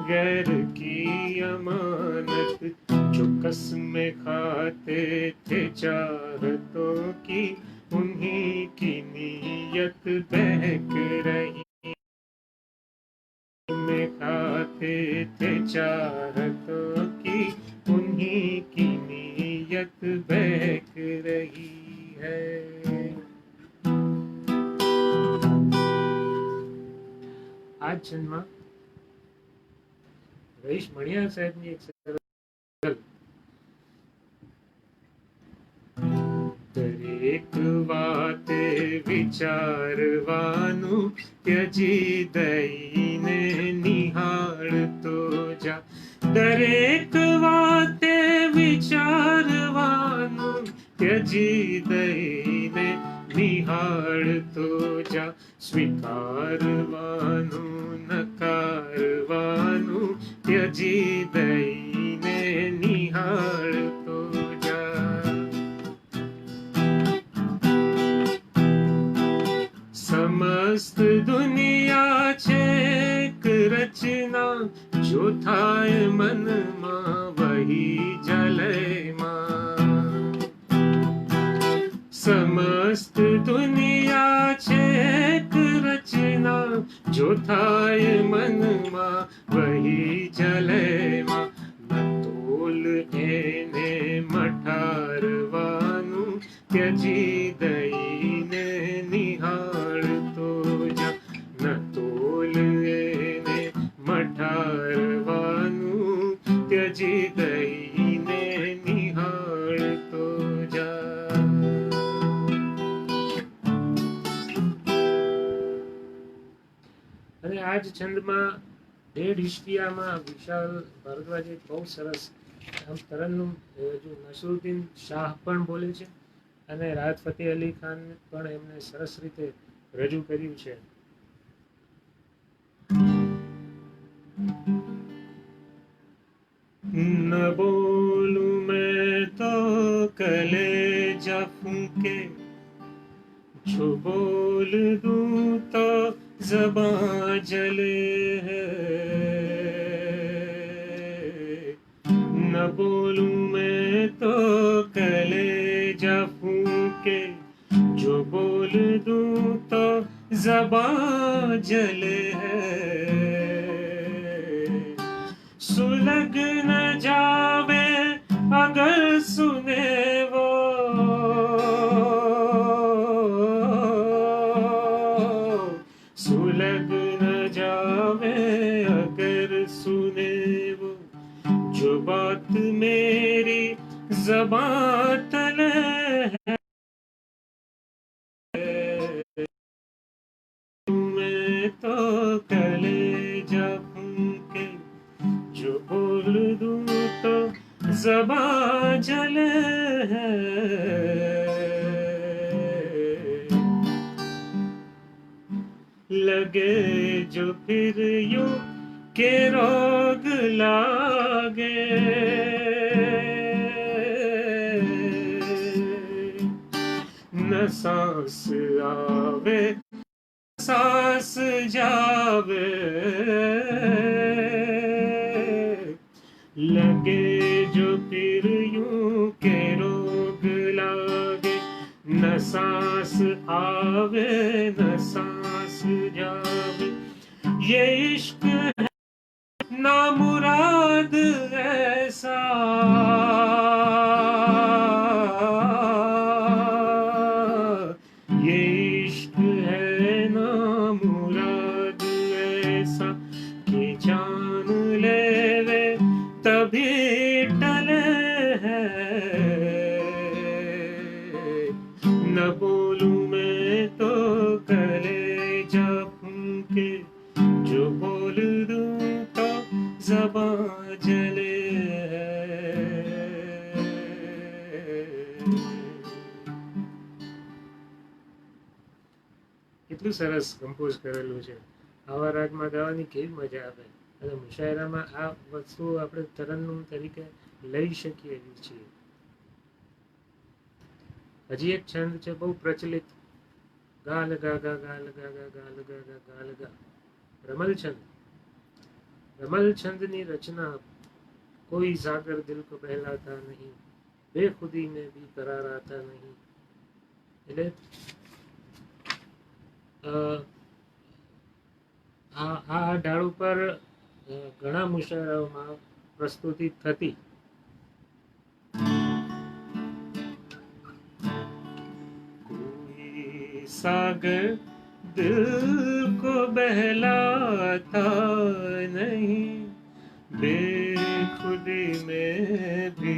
गैर की अमानत जो कसमें खाते थे चाहतों की उन्हीं की नीयत बहक रही में खाते थे चाहतों की उन्हीं की नीयत बहक रही है आज जन्मा રહીશ મણિયાર સાહેબની એક દરેક વાતે વિચારવાનું ત્યજી દઈને નિહાળતો જા દરેક વાતે વિચારવાનું ત્યજી દઈને નિહાળતો જા સ્વીકારવાનું નકારવાનું ત્યજી દઈને નિહાળતો જા समस्त दुनिया छेक रचना जो थाय मन मां वही जले मां समस्त दुनिया छेक रचना जो थाय मन मां वही जले मां न तोल एने मठारवानु त्यजी दईने निहाळतो जा न तोल અને આ જ છંદમાં ડેઢ ઇશ્કિયામાં વિશાલ ભારદ્વાજે બહુ સરસ આમ તરન્નુમ જો નસરુદ્દીન શાહ પણ બોલે છે અને રાહત ફતેહ અલી ખાન પણ એમને સરસ રીતે રજૂ કર્યું છે. न बोलूं मैं तो कलेजा फूंके, जो बोल दूं तो ज़बां जले है. न बोलूं मैं तो कलेजा फूंके, जो बोल दूं तो ज़बां जले है. सुलग न जावे अगर सुने वो, सुलग न जावे अगर सुने वो, जो बात मेरी ज़बां तले है. मैं तो कलेजा फूंके, जो बोल दूं तो ज़बां जले है. लगे जो फिर यूं के रोग लागे, न सांस आवे सांस जावे. लगे जो फिर यूं के रोग लागे, न सांस आवे न सांस जावे. ये इश्क है नामुराद ऐसा, ये इश्क है नामुराद ऐसा, कि जान लेवे तभी टले है. न बोलूं मैं तो कलेजा फूंके, जो बोल दूं तो ज़बां जले है. કેટલું સરસ કમ્પોઝ કરેલું છે. આવા રાગમાં ગાવાની કેવી મજા આવે. અને મુશાયરામાં આ વસ્તુ આપણે તરન્નુમ તરીકે લઈ શકીએ છીએ. હજી એક છંદ છે બહુ પ્રચલિત, ગા લગા ગા ગા લગા ગા ગા લગા ગા ગા લગા, રમલ છંદ. રમલ છંદની રચના कोई जागर दिल को बहलाता नहीं, बेखुदी में भी करार आता नहीं. એટલે આ ઢાળ ઉપર ઘણા મુશાયરાઓમાં પ્રસ્તુતિ થતી. कोई सागर दिल को बहलाता नहीं, बेखुदी में भी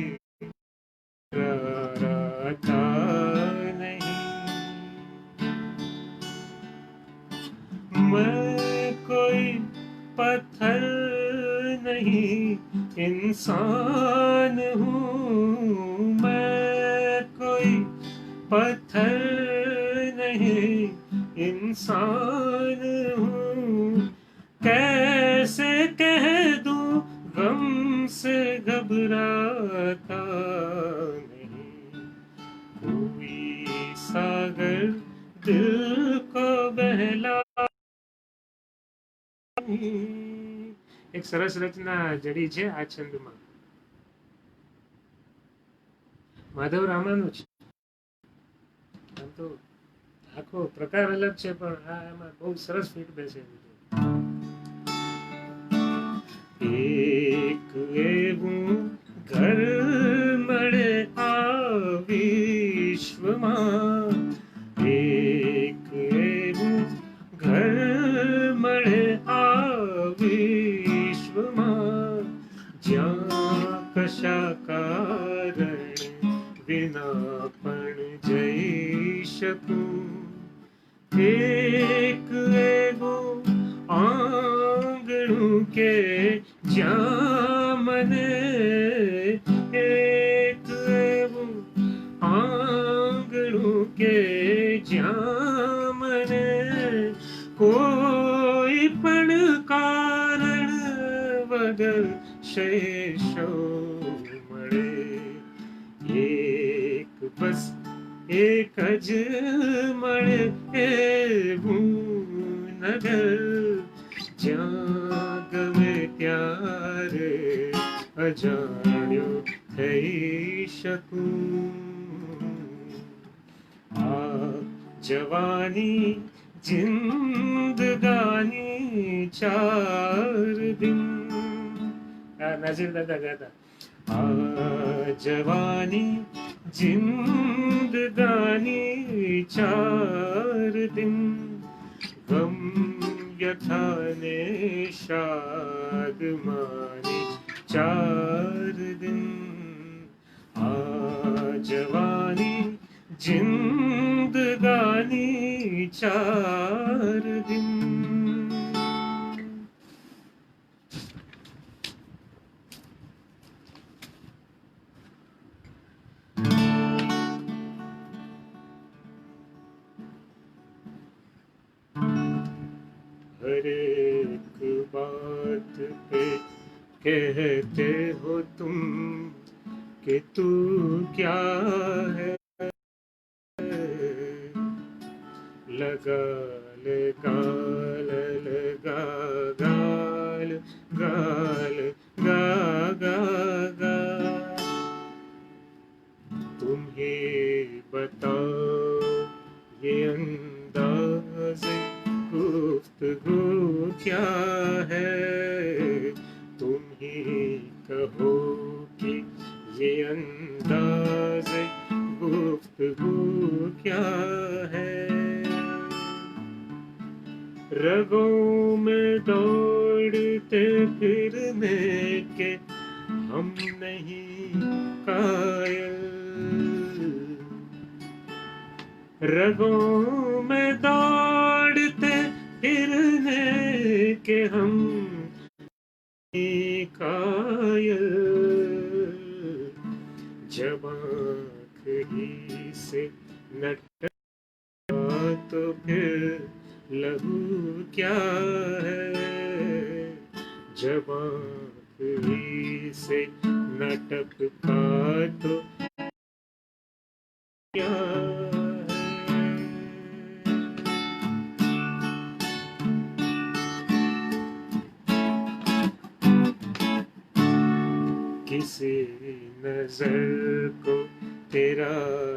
करार आता नहीं. मैं कोई पत्थर नहीं इंसान हूँ, मैं कोई पत्थर नहीं इंसान हूँ. कैसे कह दूँ गम से घबराता नहीं, कोई सागर दिल को बहला. એક સરસ રચના જડી છે આ છંદમાં, માધવ રામાનું છે. આમ તો આખો પ્રકાર અલગ છે પણ આ એમાં બહુ સરસ ફીટ બેસે છે. એક એવું ઘર મળે આ વિશ્વમાં, એક એવું ઘર મળે આ વિશ્વમાં, જ્યાં કશા કારણ વિના પણ જઈ શકું. એક એવું के जामन एक वो आंगणों के जामन कोई पण कारण वगर शेषो मळे एक बस एक ज मळे नगर જ્યાં ગમે ત્યારે અજાણ્યો થઈ શકું આ જવાની જિંદગાની 4 दिन નજીર દાદા ગાતા આ જવાની जिंदगानी 4 दिन गम व्यथा ने शाद मानी 4 दिन आ जवानी जिंदगानी 4 दिन हर एक बात पे कहते हो तुम कि तू क्या है लगा ले गाल लगा गाल गाल गा गा गा तुम ही बताओ ये अंदाज गुफ्तगू क्या है तुम ही कहो कि ये अंदाज गुफ्तगू क्या है रगों में दौड़ते फिरने के हम नहीं कायल रगों में दौड़ते फिरने के हम कायल जब आँख ही से नटका तो फिर लहू क्या है जब आँख ही से नटका तो क्या किसी नजर को तेरा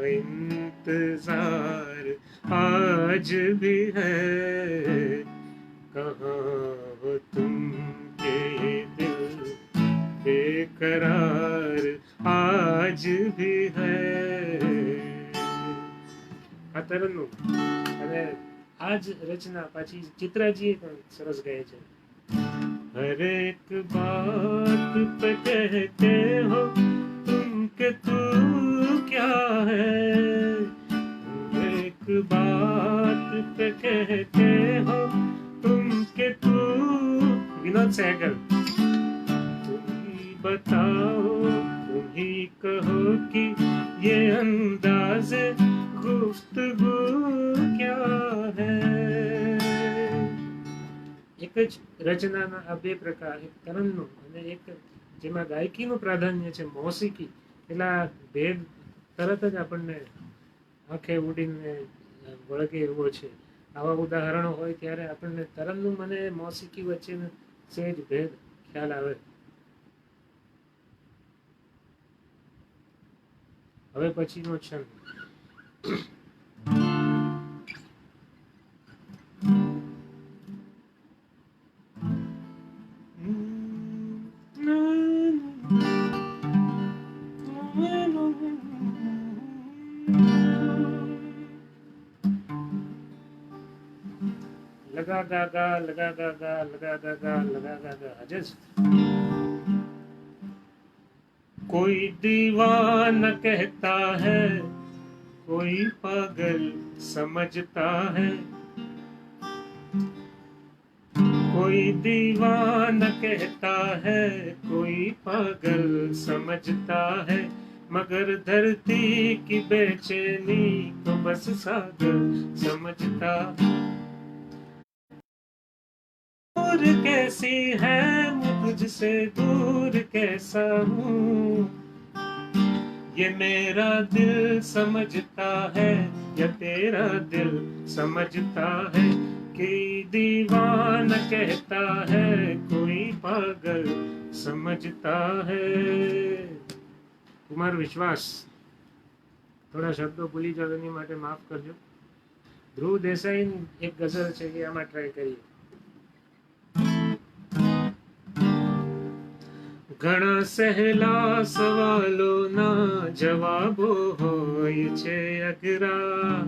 इंतजार आज भी है कहाँ हो तुम के दिल बेकरार आज भी है આ તરન્નુમ અને આજ રચના પાછી ચિત્રાજીએ પણ સરસ ગાય છે हर एक बात पे कहते हो तुम के तू क्या है एक बात पे कहते हो तुम के तू विनोद सहगल तुम ही बताओ तुम ही कहो कि ये अंदाज गुफ्तगू क्या है एक ज रचनाना आ बे प्रकार एक तरन्नुम અને એક જેમાં ગાયકીનું પ્રાધાન્ય છે મૌસિકી પેલા ભેદ તરત જ આપણને આંખે ઉડીને વળગે એવો છે આવા ઉદાહરણો હોય ત્યારે આપણને તરન્નુમ અને મૌસિકી વચ્ચેનો સહેજ ભેદ ખ્યાલ આવે હવે પછીનો છંદ लगा गा गा लगा गा गा लगा गा गा लगा गा गा अजज कोई दीवाना कहता है कोई पागल समझता है कोई दीवाना कहता है, कोई पागल समझता है, मगर धरती की बेचैनी को बस सागर समझता। दूर कैसी है मैं तुझसे दूर कैसा हूँ, ये मेरा दिल समझता है या तेरा दिल समझता है। कोई दीवाना कहता है, कोई पागल समझता है। कुमार विश्वास, થોડા શબ્દો ભૂલી જાવ એની માટે માફ કરજો. ધ્રુવ દેસાઈ એક ગઝલ છે કે આમાં ટ્રાય કરીએ. ઘણા સહેલા સવાલોના જવાબો હોય છે અઘરા,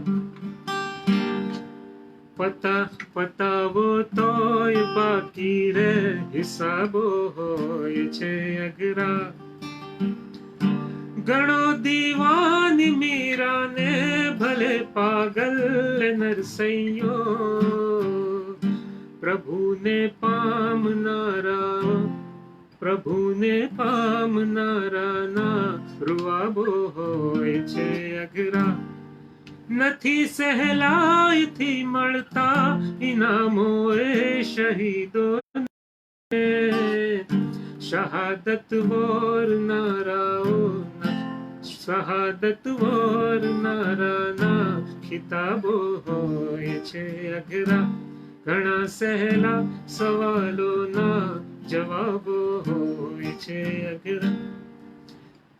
પતાવો તોય બાકી રે હિસાબો હોય છે અઘરા. ઘણો દીવાની મીરાને ભલે પાગલ નરસૈયો, પ્રભુને પામનારાના રૂઆબો હોય છે અઘરા. નથી સહેલાઈથી મળતા ઇનામો એ શહીદો, શહાદત વોરનારાના ખિતાબો હોય છે અઘરા. ઘણા સહેલા સવાલોના જવાબો હોય છે અઘરા.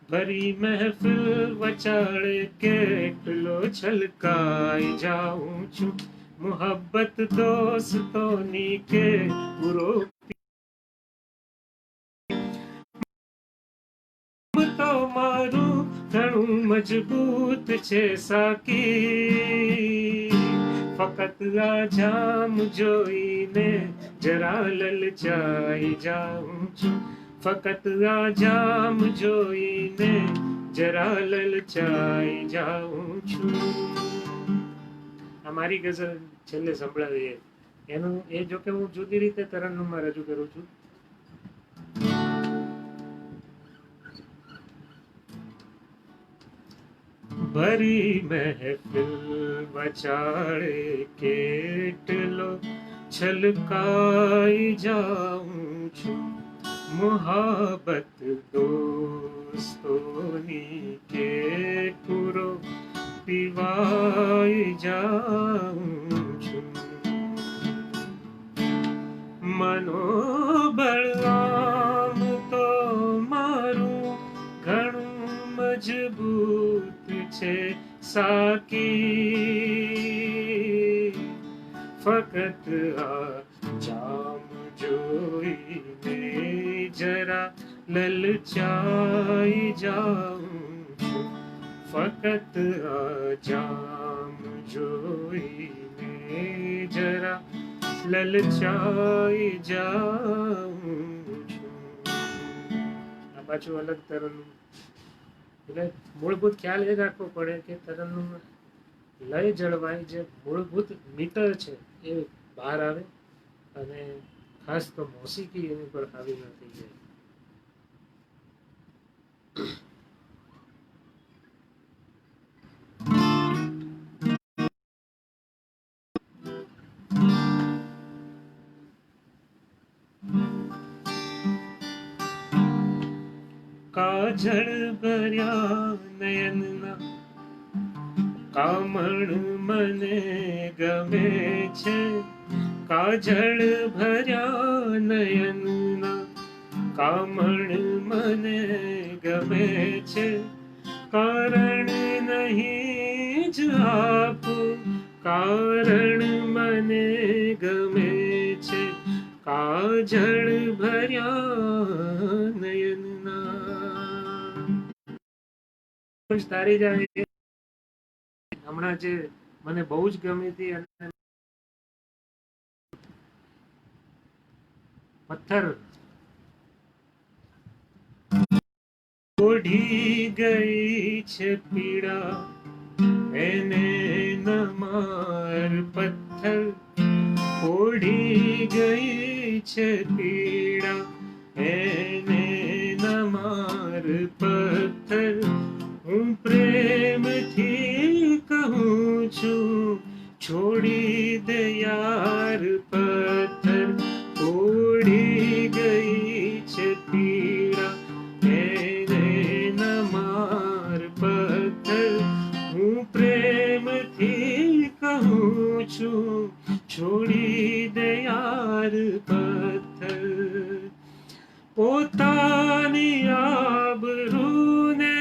ભરી મહેફિલ વચાળે કેટલો છલકાઈ જાઉં છું, મોહબ્બત દોસ્તોની કે પૂરો તો મારું ઘણું મજબૂત છે સાકી. ફકત આ જામ જોઈને જરા લલચાઈ જાઉં છું, ફકત આ જામ જોઈને જરા લલચાઈ જાઉં છું. આ મારી ગઝલ છેલ્લે સંભળાવીએ. એનું એ જો કે હું જુદી રીતે તરન્નુમમાં રજૂ કરું છું. ભરી મહેફિલ વચાળે કેટલો છલકાઈ જાઉં છું, મોહબ્બત દોસ્તોની કે પૂરો પીવાઈ જાઉં છું. મનોબળ આમ તો મારું ઘણું મજબૂત છે સાકી. ફકત આ જામ જોઈને જરા લલચાઈ જાઉં છું, ફકત આ જામ જોઈને જરા લલચાઈ જાઉં છું. આ પાછું અલગ તરનું. એટલે મૂળભૂત ખ્યાલ એ રાખવો પડે કે તરન્નુમ લય જળવાય, જે મૂળભૂત મીટર છે એ બહાર આવે, અને ખાસ તો મોસીકી એની પર હાવી ન થઈ જાય. કાજળ ભર્યા નયનના કામણ મને ગમે છે, કાજળ ભર્યા નયનના કામણ મને ગમે છે. કારણ નહીં જ આપું, કારણ મને ગમે છે, કાજળ ભર્યા નયનના. તારી જાણી હમણાં જે મને બહુ જ ગમી હતી, અને પથ્થર ઓઢી ગઈ છે પીડા એને ન માર પથ્થર, ઓઢી ગઈ છે પીડા એને ન માર પથ્થર હું પ્રેમથી કહું છું છોડી દે યાર પથ્થર ઓઢી ગઈ છે પીડા એને ન માર પથ્થર હું પ્રેમથી કહું છું છોડી દે યાર પથ્થર પોતાની આબરૂને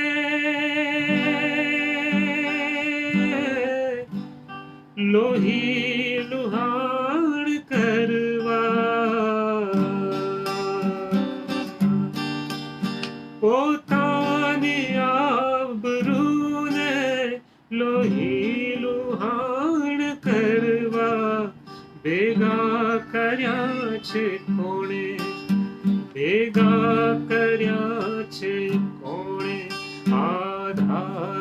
લોહી લુહાણ કરવા પોતાની આબરૂને લોહી લુહાણ કરવા ભેગા કર્યા છે કોણે ભેગા કર્યા છે કોણે આધારદાર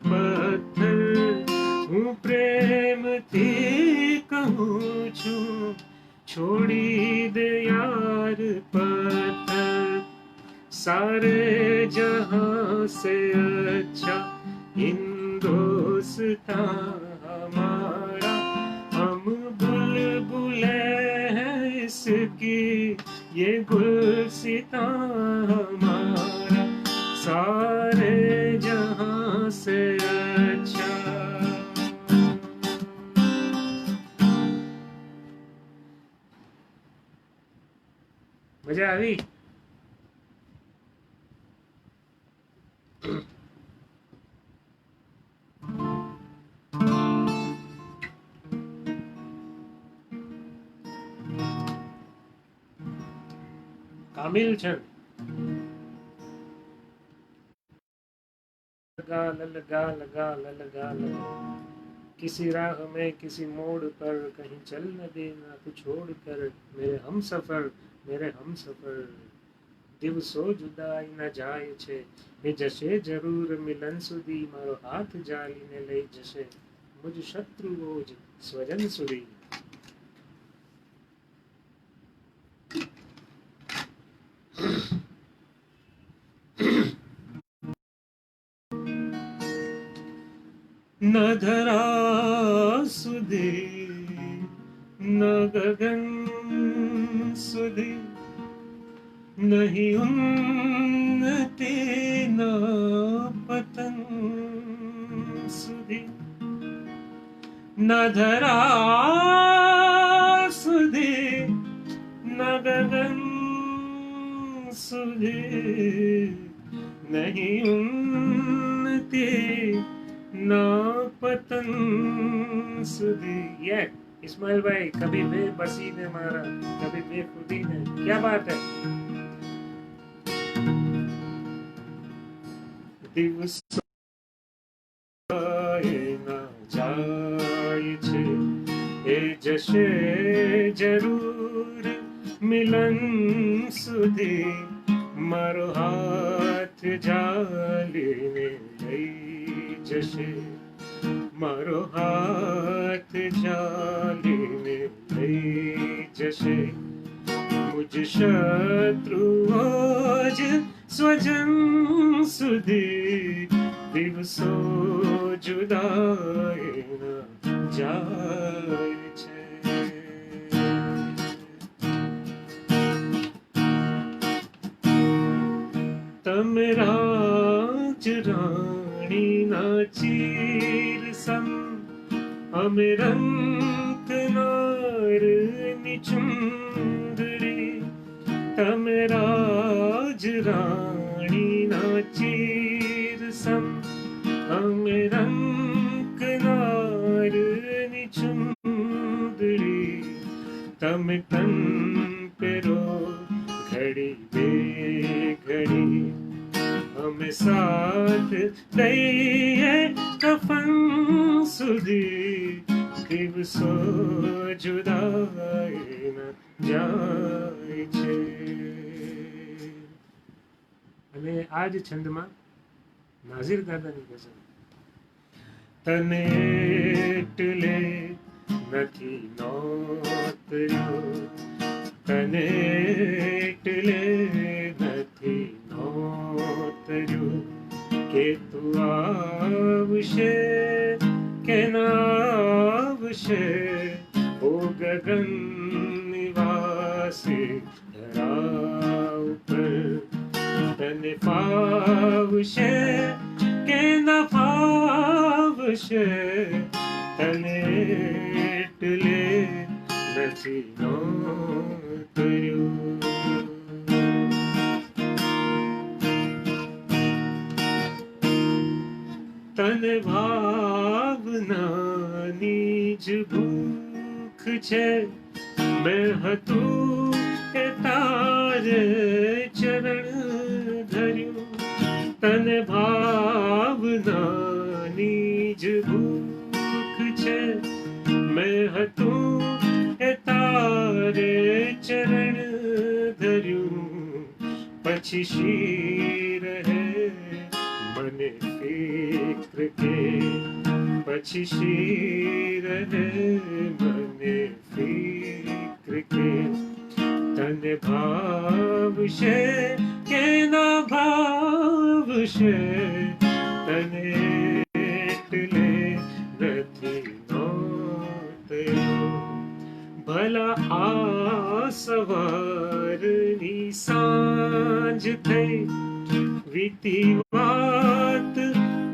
પથ્થર હું પ્રેમથી કહું છું છોડી દે યાર પથ્થર सारे जहां से अच्छा हिंदुस्तान हमारा हम बुलबुले हैं इसकी ये गुलसितां हमारा सारे जहां से अच्छा मजा આવી कामिल छन लगा लगा लगा लगा लगा किसी राह में किसी मोड़ पर कहीं चल न देना तू छोड़ कर मेरे हम सफर દિવસો જુદાઈ ના જાય છે એ જશે જરૂર મિલન સુધી મારો હાથ જાલીને લઈ જશે મુજ શત્રુઓ જ સ્વજન સુધી ન ધરા સુધી ન ગગન સુધી नहीं उन्नति न पतन सुधी न धरा सुधी न गगन सुधी नहीं उन्नति न पतन सुधी ये इस्माइल भाई कभी बेबसी ने मारा कभी बेखुदी ने क्या बात है દિવસો ના જાય છે એ જશે જરૂર મિલન સુધી મારો હાથ જાલીને લઈ જશે મારો હાથ જાલીને લઈ જશે મુજ શત્રુઓ જ સ્વજન સુધી દિવસો જુદાઈ ના જાય છે તમે રાજ રાણીના ચીર સમ અમે રંકનારની ચુંદડી તમે રાજ રાણીના ચીર સમ અમે રંકનારની ચુંદડી તમે તન પેરો ઘડી બે ઘડી અમે સાથ દઈએ કફન સુધી દિવસો જુદાઈ ન જાય છે અને આ જ છંદમાં નાઝીર દાદાની ગઝલ તને એટલે નથી નોતર્યું તને એટલે નથી નોતર્યું કે તું આવશે કે ના આવશે ઓ ગગન નિવાસી ધરા ઉપર તને ફાવશે કે ના ફાવશે તને એટલે નથી નોતર્યું તને ભાવનાની જ ભૂખ છે મેં હતું એ તારે ચરણ ધર્યું તને ભાવનાની જ ભૂખ છે મેં હતું એ તારે ચરણ ધર્યું પછી શી રહે મને ફિક્ર કે પછી શી રહે મને ફિક્ર કે તને ભાવશે કે ના ભાવશે તને એટલે નથી નોતર્યું ભલા આ સવારની સાંજ થઈ વીતી વાત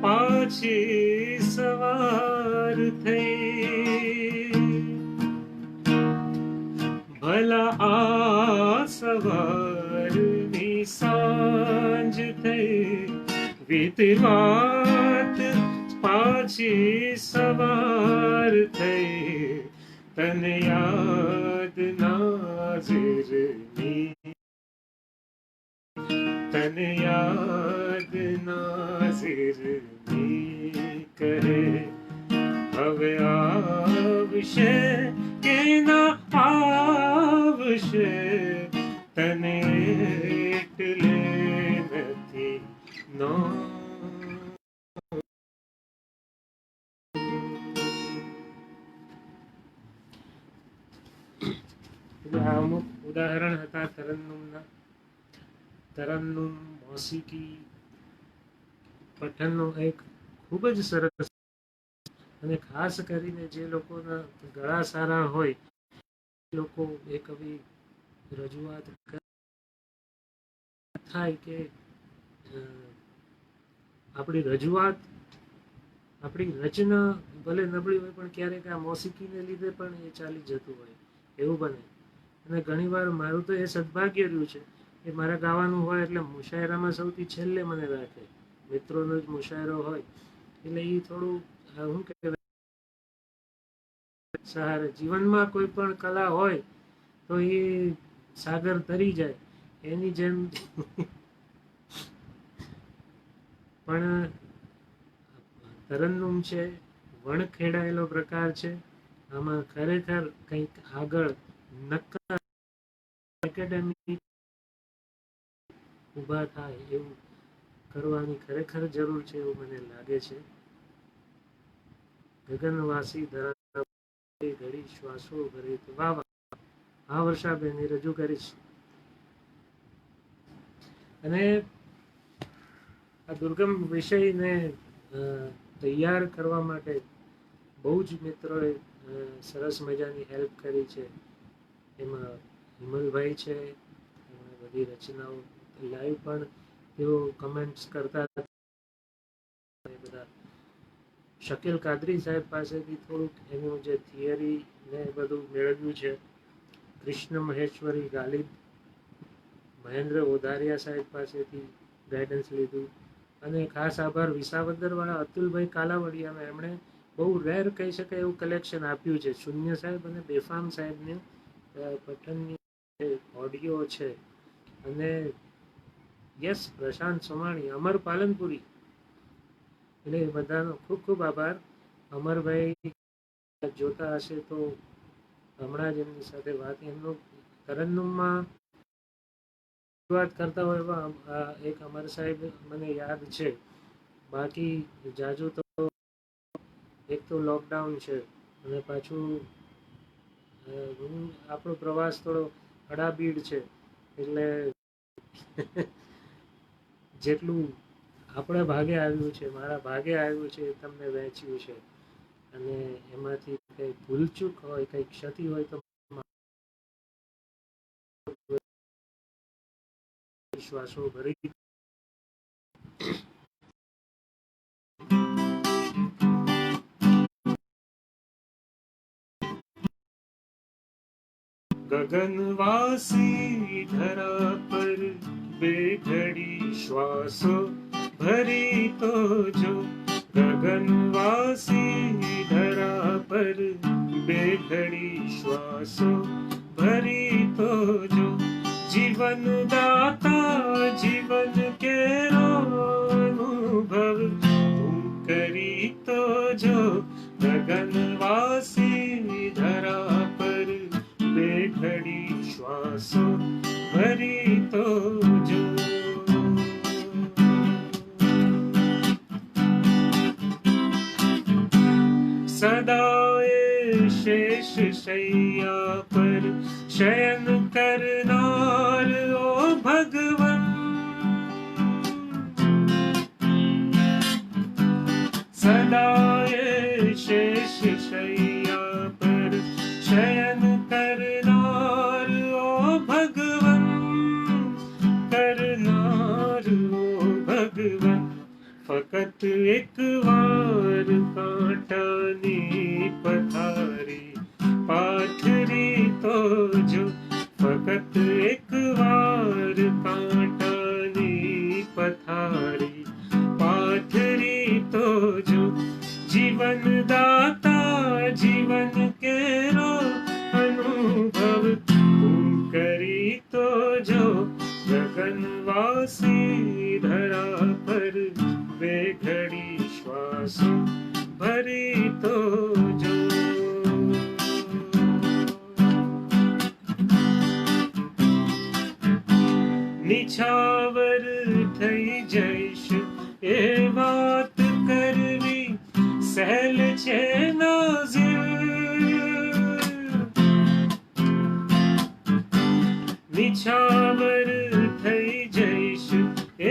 પાછી સવાર થઈ ભલા આ સવારની સાંજ થઈ વીતી વાત પાછી સવાર થઈ તને યાદ નાઝિરની તને યાદ નાઝિરની કહે હવે આવશે કે ના આવશે તને એટલે નથી નો અમુક ઉદાહરણ હતા તરન્નુમના તરન્નુમ મોસીકી પઠનનો એક ખૂબ જ સરસ અને ખાસ કરીને જે લોકોના ગળા સારા હોય લોકો એ કવિ રજૂઆત થાય કે આપણી રજૂઆત આપણી રચના ભલે નબળી હોય પણ ક્યારેક આ મોસીકીને લીધે પણ એ ચાલી જતું હોય એવું બને અને ઘણીવાર મારું તો એ સદભાગ્ય રહ્યું છે કે મારા ગાવાનું હોય એટલે મુશાયરામાં સૌથી છેલ્લે મને રાખે મિત્રોનો જ મુશાયરો હોય એટલે એ થોડું શું કહેવાય સહારે જીવનમાં કોઈ પણ કલા હોય તો એ સાગર તરી જાય એની જેમ પણ તરન્નુમ છે વણખેડાયેલો પ્રકાર છે આમાં ખરેખર કંઈક આગળ નક્કર એકેડેમી ઊભા થાય એવું કરવાની ખરેખર જરૂર છે એવું મને લાગે છે ગગનવાસી ધરા ઘડી શ્વાસો ભરી વાહ આ વર્ષાબેનની રજૂ કરીશ અને આ દુર્ગમ વિષયને તૈયાર કરવા માટે બહુ જ મિત્રોએ સરસ મજાની હેલ્પ કરી છે એમાં હિમલભાઈ છે એમણે બધી રચનાઓ લાઈવ પણ તેઓ કમેન્ટ્સ કરતા બધા શકીલ કાદરી સાહેબ પાસેથી થોડુંક એનું જે થિયરી ને બધું મેળવ્યું છે કૃષ્ણ મહેશ્વરી ગાલિબ મહેન્દ્ર ઓધારિયા સાહેબ પાસેથી ગાઈડન્સ લીધું અને ખાસ આભાર વિસાવદરવાળા અતુલભાઈ કાલાવડિયામાં એમણે બહુ રેર કહી શકાય એવું કલેક્શન આપ્યું છે શૂન્ય સાહેબ અને બેફામ સાહેબને પઠનની ઓડિયો છે અને યસ પ્રશાંત સોમાણી અમર પાલનપુરી એટલે બધાનો ખૂબ ખૂબ આભાર અમરભાઈ જોતા હશે તો હમણાં જ એમની સાથે વાત એમનું તરન્નુમમાં વાત કરતા હોય એવા એક અમર સાહેબ મને યાદ છે બાકી જાજુ તો એક તો લોકડાઉન છે અને પાછું આપણો પ્રવાસ થોડો અડાબીડ છે, એટલે જેટલું આપણા ભાગે આવ્યું છે, મારા ભાગે આવ્યું છે, એ તમને વહેંચ્યું છે. અને એમાંથી કંઈ ભૂલચૂક હોય, કંઈ ક્ષતિ હોય તો વિશ્વાસો ભરી गगनवासी धरा पर बेघड़ी श्वासो भरी तो जो गगनवासी धरा पर बेघड़ी श्वासो भरी तो जो जीवन दाता जीवन के अनुभव तुम करी तो जो गगनवासी धरा पर बेघड़ी श्वासो भरी तो जो सदाए शेष शैया पर शयन करनार ओ भगवन सदाए शेष शैया पर शयन करनार ओ भगवन करनार ओ भगवन फकत एक वार कांटानी पथारी पाथरी तो जो फकत एक वार कांटानी पथारी पाथरी तो जो जीवन दाता जीवन के अनुभव तुम करी तो जो गगनवासी धरा पर बेघड़ी श्वास भरी तो जो निछावर થઈ જઈશ એ વાત કરવી સહેલ છે નાઝિર નિછાવર થઈ જઈશ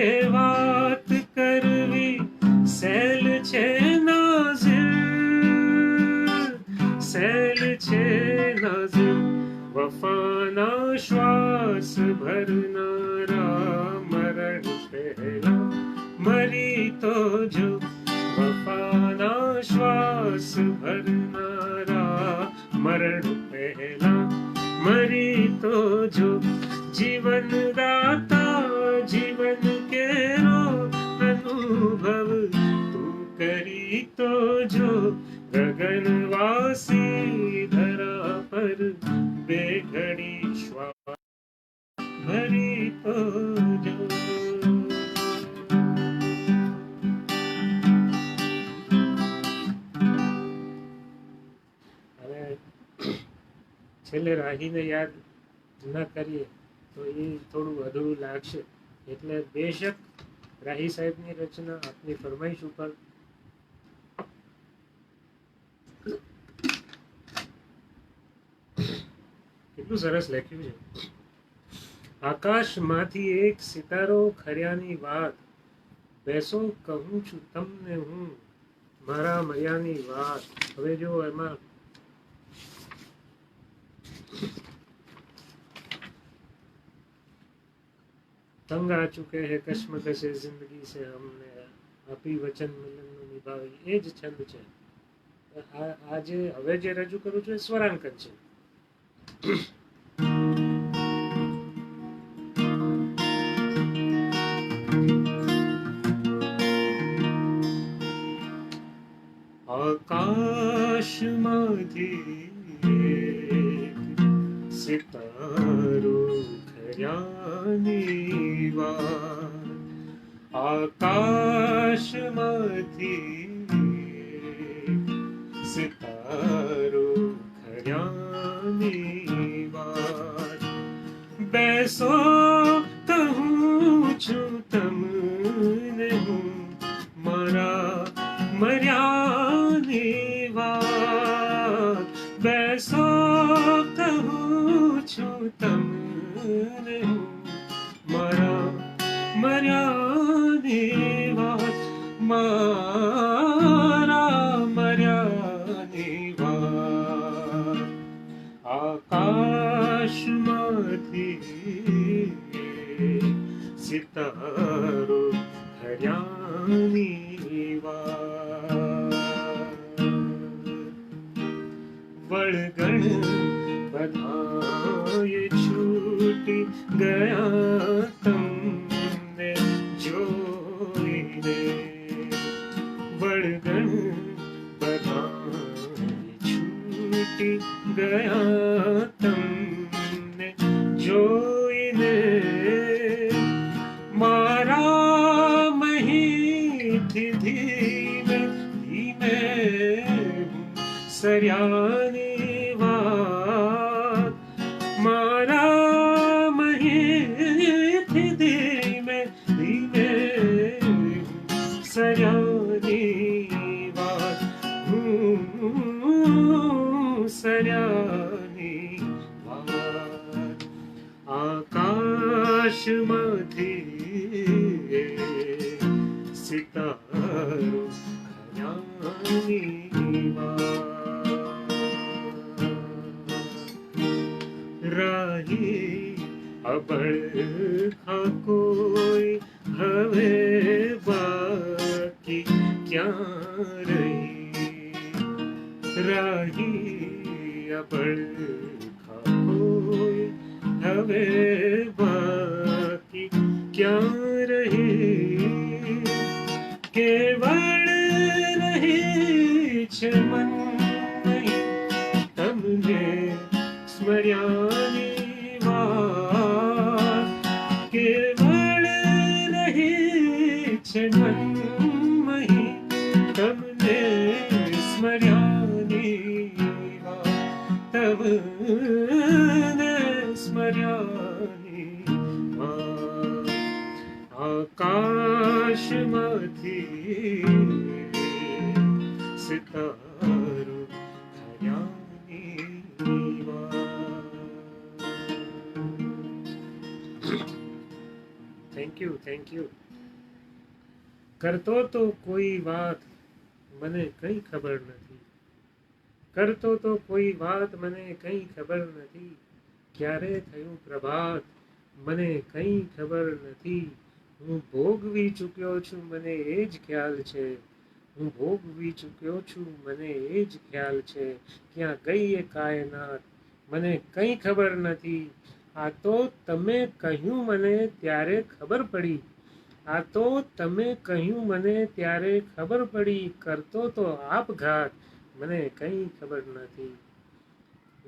એ વાત કરવી સહેલ છે નાઝિર સહેલ છે નાઝિર વફાના શ્વાસ ભરનારા મરણ પહેલા મરી તો જો વફાના શ્વાસ ભરનારા મરણ પહેલા મરી તો જો જીવન દાતા જીવન કેરો અનુભવ તું કરી તો જો ગગનવાસી ધરા પર બેઘડી શ્વાસ ભરી તો જો છેલ્લે રાહીને યાદ ન કરીએ તો એ થોડું અધૂરું લાગશે, એટલે બેશક રાહી સાહેબની રચના આપની ફરમાઈશ ઉપર કેટલું સરસ લખ્યું છે. આકાશમાંથી એક સિતારો ખર્યાની વાત બેસો કહું છું તમને હું મારા મર્યાની વાત. હવે જો એમાં तंग आ चुके हैं कश्मकश जिंदगी से हमने આપી વચન મિલનનું નિભાવી એ જ છંદ છે. આજે હવે જે રજૂ કરું છું એ સ્વરાંકન છે. આકાશમાંથી સિતારો ખર્યાની વાત આકાશમાંથી સિતારો ખર્યાની વાત બેસો કહું છું તમને હું મારા મર્યાની વાત છું તમને હું મારા મર્યાની વાત, મારા મર્યાની વાત. આકાશમાંથી સિતારો ધર્યાની વાત. વળગણ બધાએ છૂટી ગયા તમને જોઈને. વળગણ બધાએ છૂટી ગયા તમને જોઈને. મારા મહીથી ધીમે ધીમે સર્યાની વાત. મારા મહીથી ધીમે ધીમે સર્યાની વાત. સર્યાની વાત. આકાશમાંથી સિતારો ખર્યાની વાત. રાહી અબળખા કોઈ હવે બાકી ક્યાં રહી. રાહી અબળખા કોઈ હવે બાકી ક્યાં રહી. કેવળ રહી છે મન નહીં તમને સ્મર્યાની વાત. કેવળ રહી છે મન નહીં તમને સ્મર્યાની વાત. તમને સ્મર્યાની વાત. આકાશમાંથી સિતારો ખર્યાની વાત. Thank you, thank you. કરતો તો કોઈ વાત મને કઈ ખબર નથી. કરતો તો કોઈ વાત મને કઈ ખબર નથી. ક્યારે થયું પ્રભાત મને કઈ ખબર નથી. હું ભોગવી ચૂક્યો છું મને એ જ ખ્યાલ છે. હું ભોગવી ચૂક્યો છું મને એ જ ખ્યાલ છે. ક્યાં ગઈ એ કાયનાત મને કઈ ખબર નથી. આ તો તમે કહ્યું મને ત્યારે ખબર પડી. આ તો તમે કહ્યું મને ત્યારે ખબર પડી. કરતો તો આપઘાત મને કઈ ખબર નથી.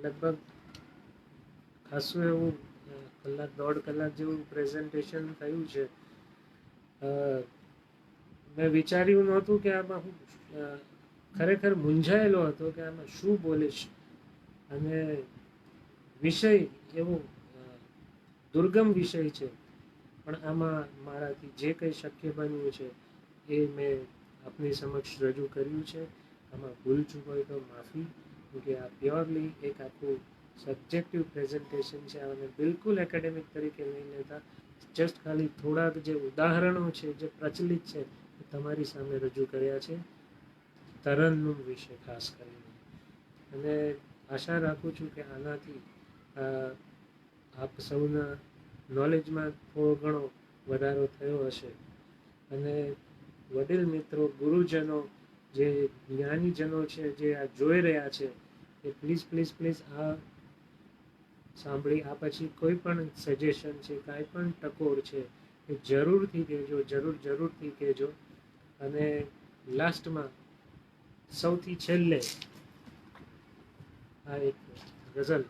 લગભગ ખાસું એવું કલાક દોઢ કલાક જેવું પ્રેઝન્ટેશન થયું છે. મેં વિચાર્યું નહોતું કે આમાં હું ખરેખર મૂંઝાયેલો હતો કે આમાં શું બોલીશ. અને વિષય એવો દુર્ગમ વિષય છે, પણ આમાં મારાથી જે કંઈ શક્ય બન્યું છે એ મેં આપની સમક્ષ રજૂ કર્યું છે. આમાં ભૂલ ચૂક હોય તો માફી, કે આ પ્યોરલી એક આખું સબ્જેક્ટિવ પ્રેઝન્ટેશન છે. આને બિલકુલ એકેડેમિક તરીકે નહીં લેતા. જસ્ટ ખાલી થોડાક જે ઉદાહરણો છે જે પ્રચલિત છે એ તમારી સામે રજૂ કર્યા છે, તરન્નુમ વિશે ખાસ કરીને. અને આશા રાખું છું કે આનાથી આપ સૌના નોલેજમાં થોડો ઘણો વધારો થયો હશે. અને વડીલ મિત્રો, ગુરુજનો, જે જ્ઞાનીજનો છે જે આ જોઈ રહ્યા છે એ પ્લીઝ પ્લીઝ પ્લીઝ આ સાંભળી આ પછી કોઈ પણ સજેશન છે, કાંઈ પણ ટકોર છે એ જરૂરથી કહેજો, જરૂરથી કહેજો. અને લાસ્ટમાં સૌથી છેલ્લે આ એક ગઝલ.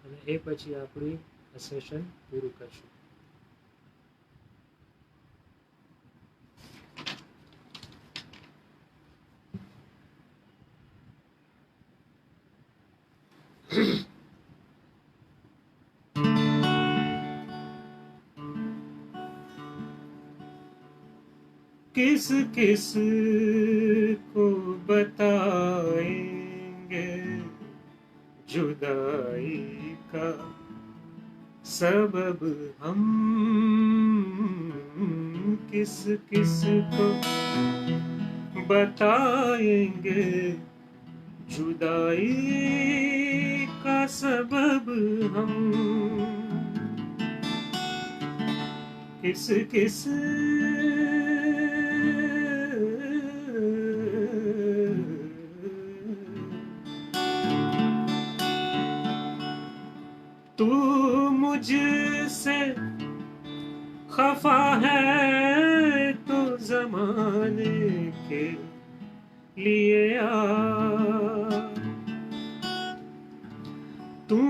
અને એ પછી આપણી આ સેશન પૂરું કરશું. किस किस को बताएंगे जुदाई का सबब हम, किस किस को बताएंगे जुदाई का सबब हम, किस किस तू मुझसे खफा है तो जमाने के लिए आ, तू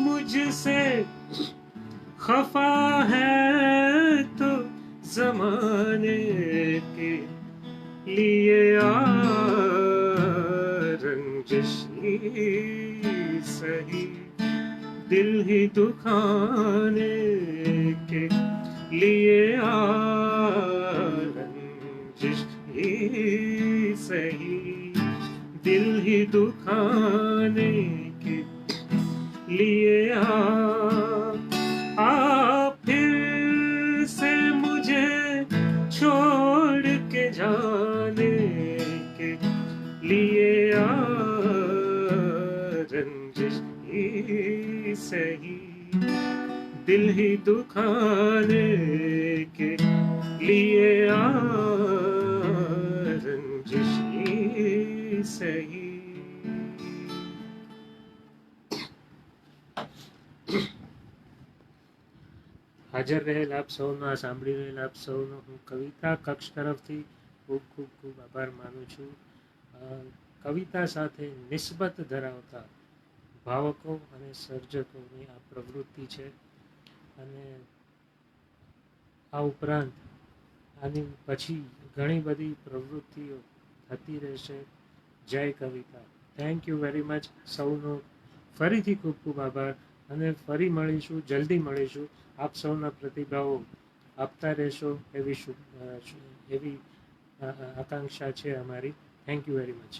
मुझसे खफा है तो जमाने के लिए आ, रंजिश ही सही दिल ही दुखाने के लिए आ, रंजिश ही सही दिल ही दुखाने के लिए आ फिर से मुझे छोड़ के जाने के लिए आ, रंजिश ही सही दिल ही दुखाने के लिए आ, रंजिश ही सही। હાજર રહેલ આપ સૌનો, આ સાંભળી રહેલ આપ સૌનો હું કવિતા કક્ષ તરફથી ખૂબ ખૂબ ખૂબ આભાર માનું છું. કવિતા સાથે નિસ્બત ધરાવતા ભાવકો અને સર્જકોની આ પ્રવૃત્તિ છે અને આ ઉપરાંત આની પછી ઘણી બધી પ્રવૃત્તિઓ થતી રહેશે. જય કવિતા. થેન્ક યુ વેરી મચ સૌનો ફરીથી ખૂબ ખૂબ આભાર અને ફરી મળીશું, જલ્દી મળીશું. આપ સૌના પ્રતિભાવો આપતા રહેશો એવી આકાંક્ષા છે અમારી. Thank you very much.